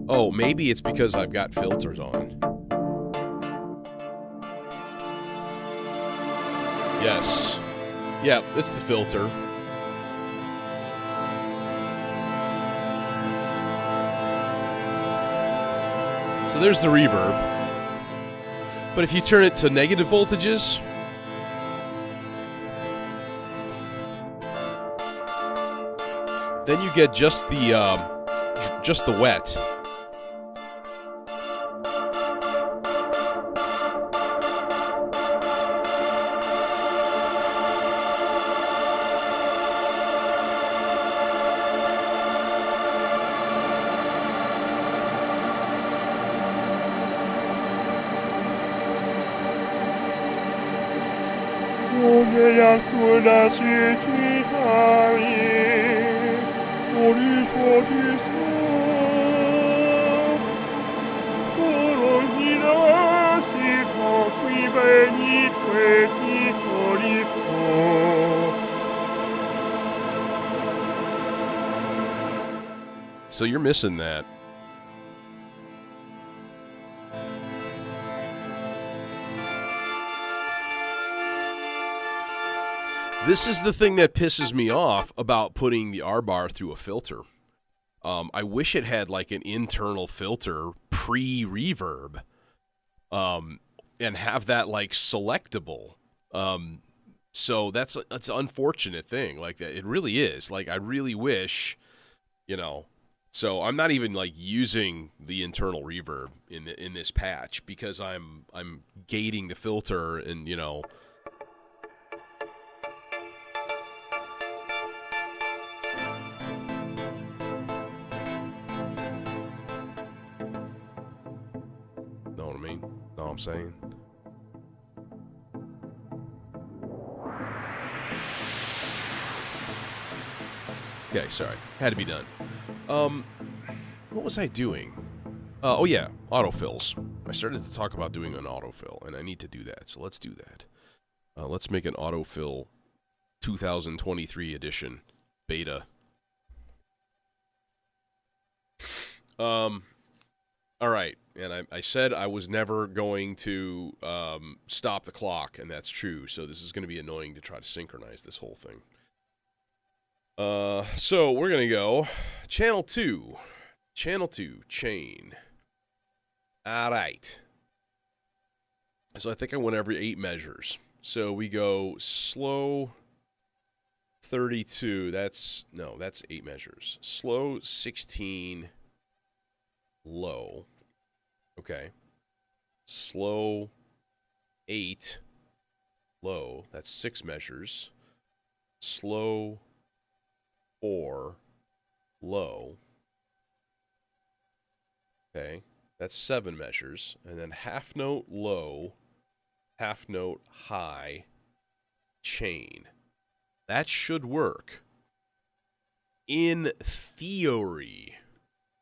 Oh, maybe it's because I've got filters on. Yes. Yeah, it's the filter. So So there's the reverb. But if you turn it to negative voltages, then you get just the wet. So you're missing that. This is the thing that pisses me off about putting the R-bar through a filter. I wish it had like an internal filter pre-reverb, and have that like selectable. So that's an unfortunate thing. Like that, it really is. Like I really wish, you know. So I'm not even like using the internal reverb in this patch because I'm gating the filter and, you know. Know what I mean? Know what I'm saying? Okay, sorry. Had to be done. What was I doing? Oh yeah, autofills. I started to talk about doing an autofill, and I need to do that, so let's do that. Let's make an autofill 2023 edition beta. Alright, and I said I was never going to stop the clock, and that's true, so this is going to be annoying to try to synchronize this whole thing. So we're going to go channel 2. Channel 2, chain. Alright. So I think I went every 8 measures. So we go slow 32. That's 8 measures. Slow 16. Low. Okay. Slow 8. Low. That's 6 measures. Slow 4. Low. Okay. That's 7 measures. And then half note low, half note high, chain. That should work. In theory,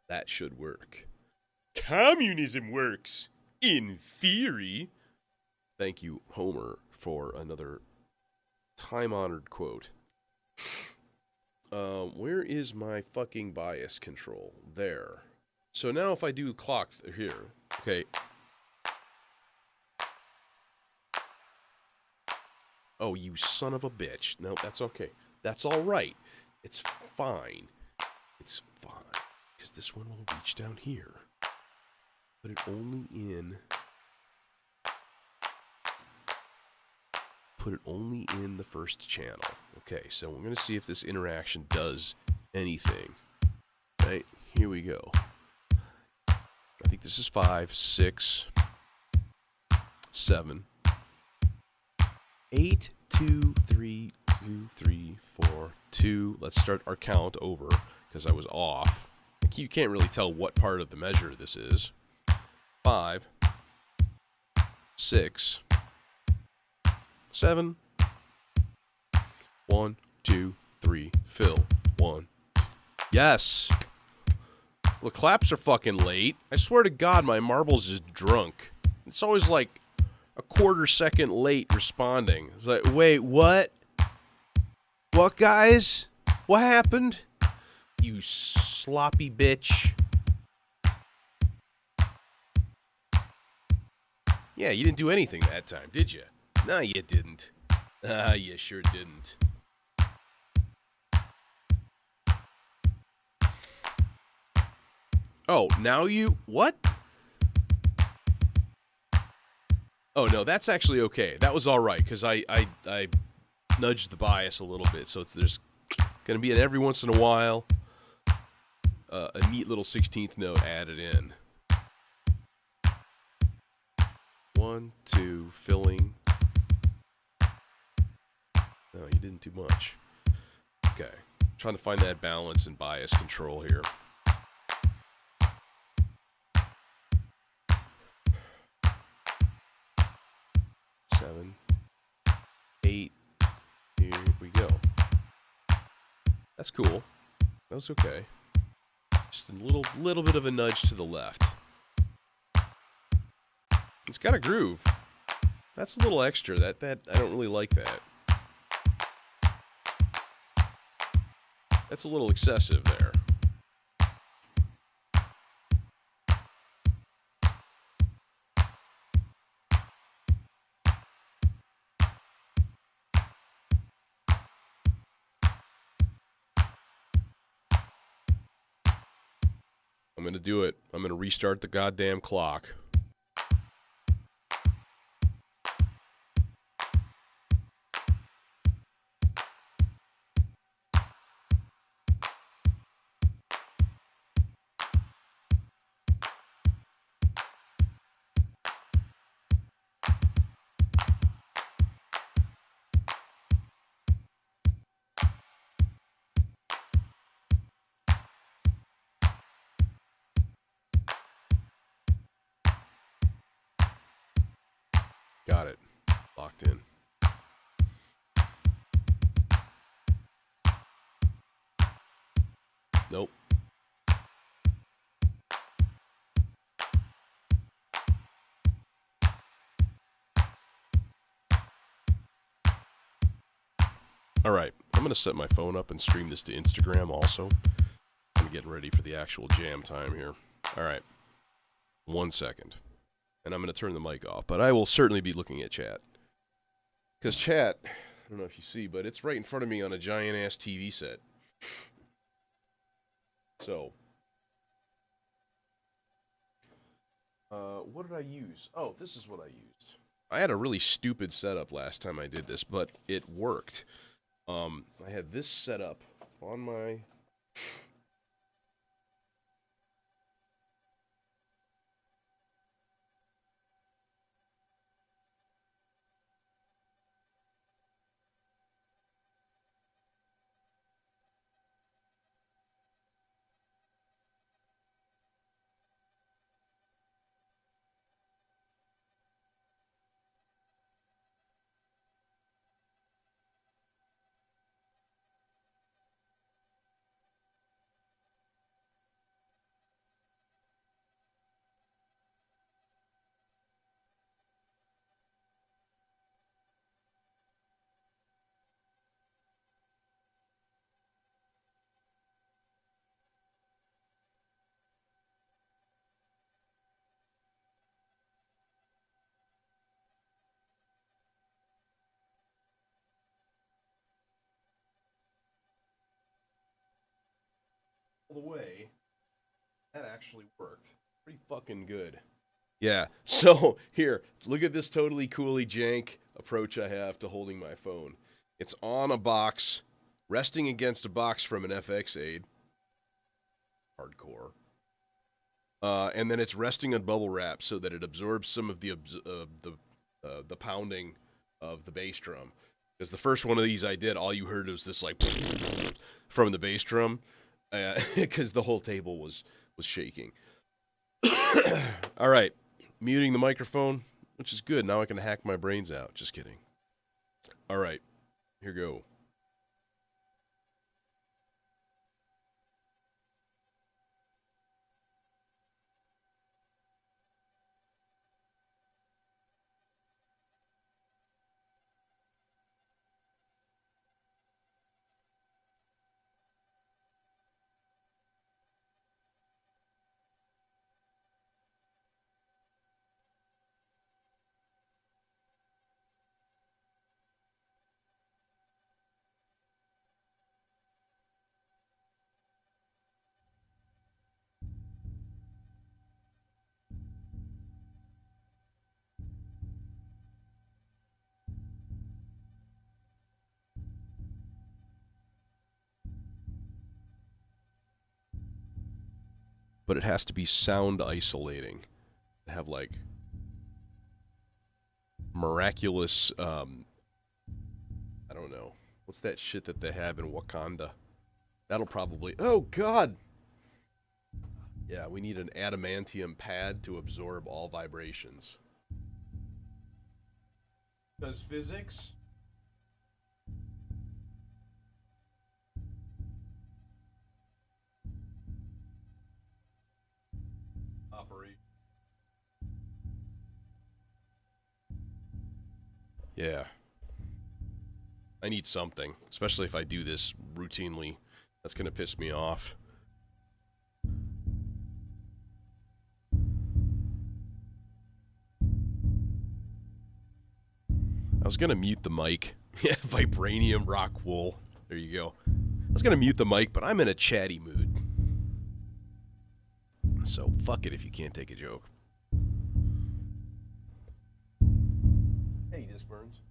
that should work. Communism works. In theory. Thank you, Homer, for another time-honored quote. Where is my fucking bias control? There. So now if I do clock here, okay. Oh, you son of a bitch. No, that's okay. That's all right. It's fine. It's fine. Because this one will reach down here. Put it only in... Put it only in the first channel. Okay, so we're going to see if this interaction does anything. Right, here we go. I think this is 5, 6, 7, 8, 2, 3, 2, 3, 4, 2. Let's start our count over because I was off. You can't really tell what part of the measure this is. 5, 6, 7, 1, 2, 3, fill, 1. Yes! Well, the claps are fucking late. I swear to God, my marble's just drunk. It's always like a quarter second late responding. It's like, wait, what? What, guys? What happened? You sloppy bitch. Yeah, you didn't do anything that time, did you? No, you didn't. You sure didn't. Oh, now you... What? Oh no, that's actually okay. That was all right because I nudged the bias a little bit, so there's gonna be an every once in a while a neat little 16th note added in. 1, 2, filling. No, you didn't do much. Okay, trying to find that balance and bias control here. Seven, 8. Here we go. That's cool. That was okay. Just a little bit of a nudge to the left. It's got a groove. That's a little extra. That I don't really like that. That's a little excessive there. I'm going to do it. I'm going to restart the goddamn clock. Got it. Locked in. Nope. All right. I'm going to set my phone up and stream this to Instagram also. I'm getting ready for the actual jam time here. All right. 1 second. And I'm going to turn the mic off, but I will certainly be looking at chat. Because chat, I don't know if you see, but it's right in front of me on a giant-ass TV set. So, what did I use? Oh, this is what I used. I had a really stupid setup last time I did this, but it worked. I had this set up on my... the way, that actually worked. Pretty fucking good. Yeah, so here, look at this totally coolly jank approach I have to holding my phone. It's on a box, resting against a box from an FX aid. Hardcore. And then it's resting on bubble wrap so that it absorbs some of the pounding of the bass drum. Because the first one of these I did, all you heard was this like from the bass drum, because the whole table was shaking. All right, muting the microphone, which is good. Now I can hack my brains out. Just kidding. All right, here go. but it has to be sound isolating. Have like miraculous, I don't know. What's that shit that they have in Wakanda? That'll probably, oh God! Yeah, we need an adamantium pad to absorb all vibrations. Does physics? Operate. Yeah. I need something, especially if I do this routinely. That's gonna piss me off. I was gonna mute the mic. Yeah, vibranium rock wool. There you go. I was gonna mute the mic, but I'm in a chatty mood. So fuck it if you can't take a joke. Hey, this burns.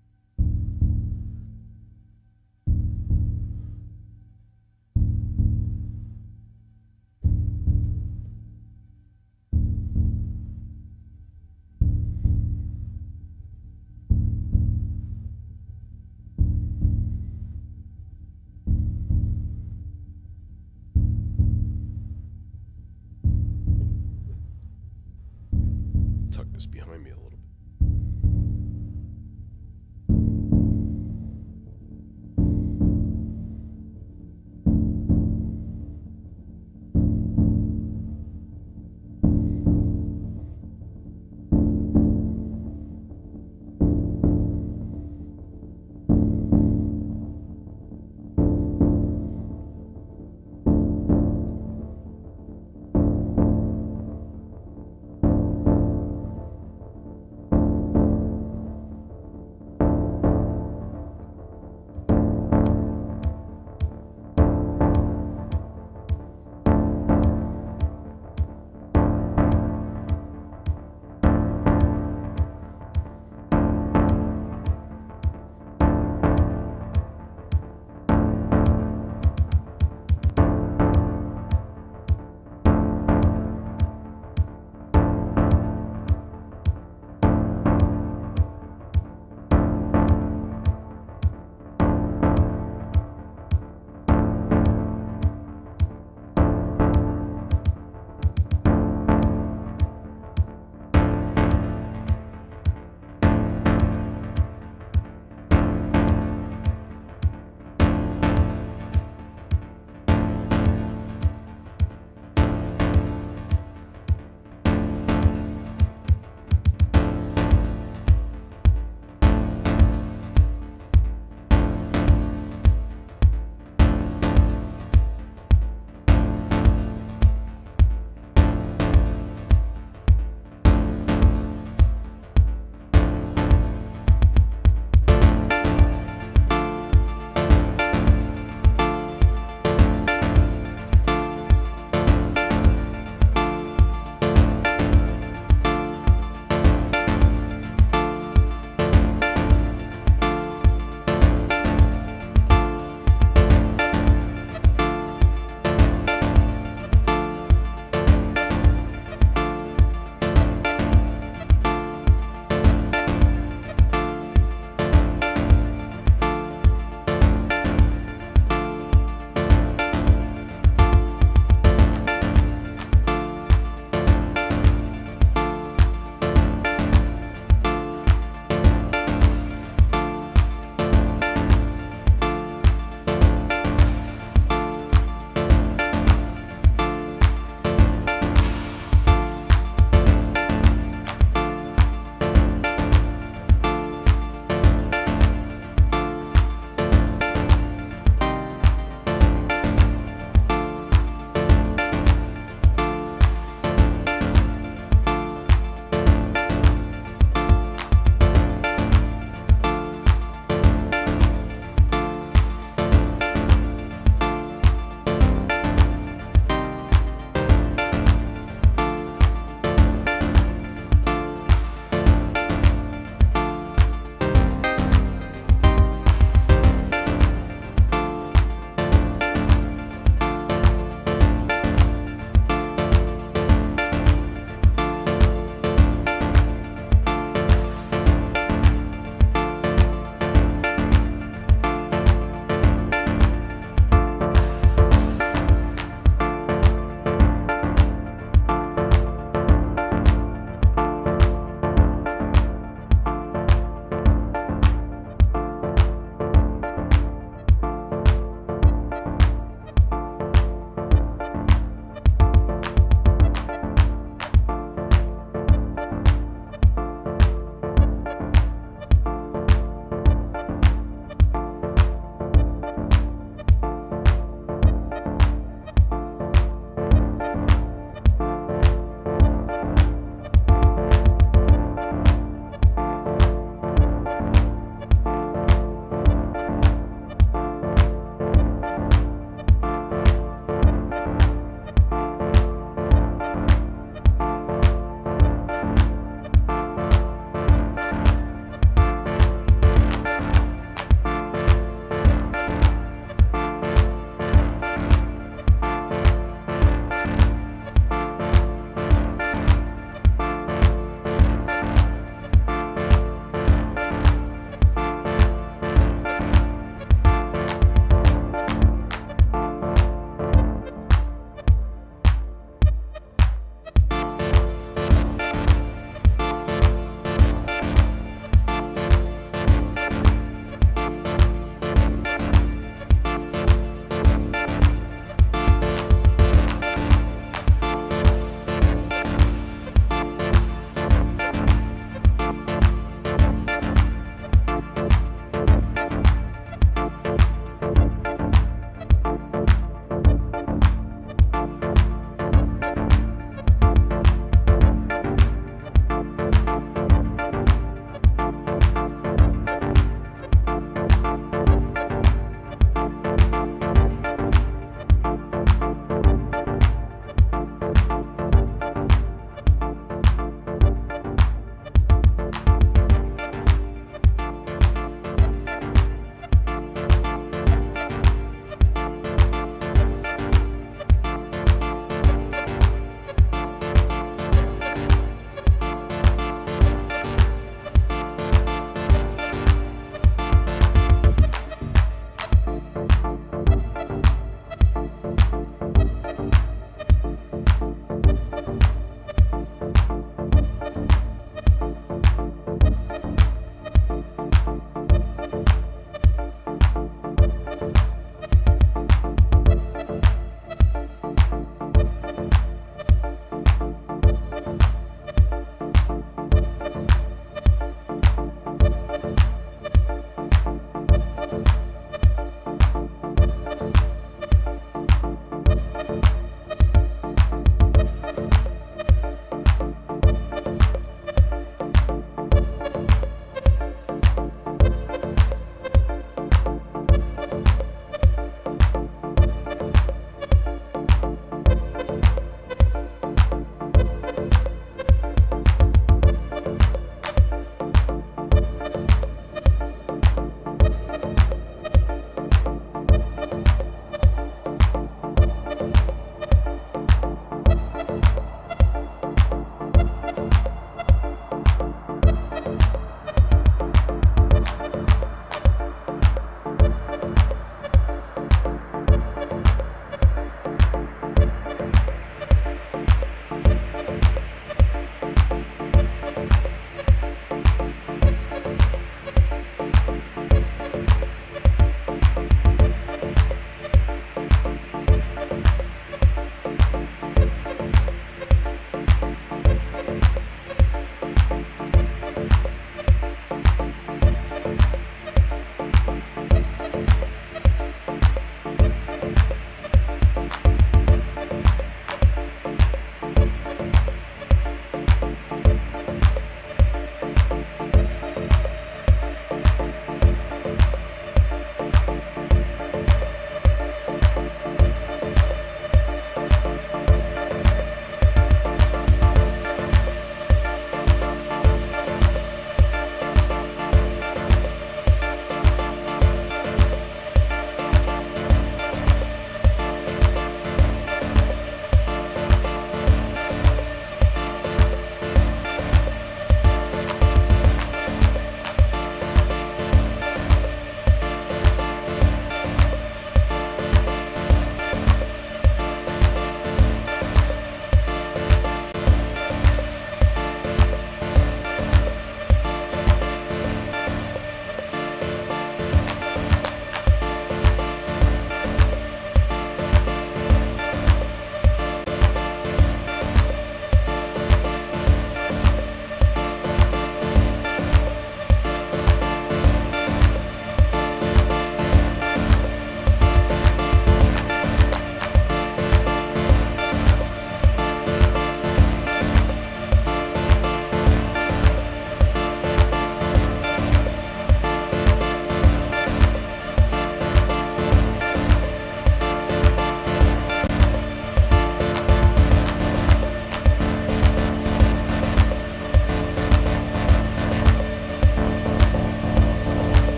Tuck this behind me a little bit.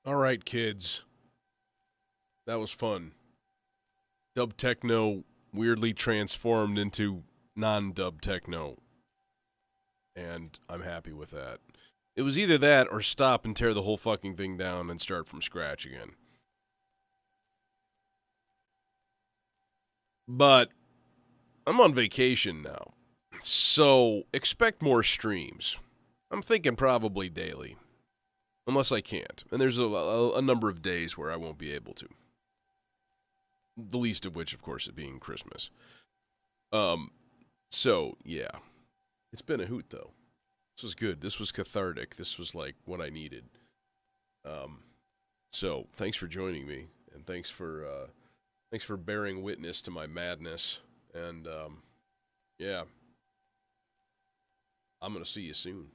All right, kids. That was fun. Dub techno weirdly transformed into non-dub techno. And I'm happy with that. It was either that or stop and tear the whole fucking thing down and start from scratch again. But I'm on vacation now. So expect more streams. I'm thinking probably daily. Unless I can't. And there's a number of days where I won't be able to. The least of which, of course, is being Christmas. So, yeah. It's been a hoot, though. This was good. This was cathartic. This was, like, what I needed. So, thanks for joining me. And thanks for bearing witness to my madness. And, yeah. I'm going to see you soon.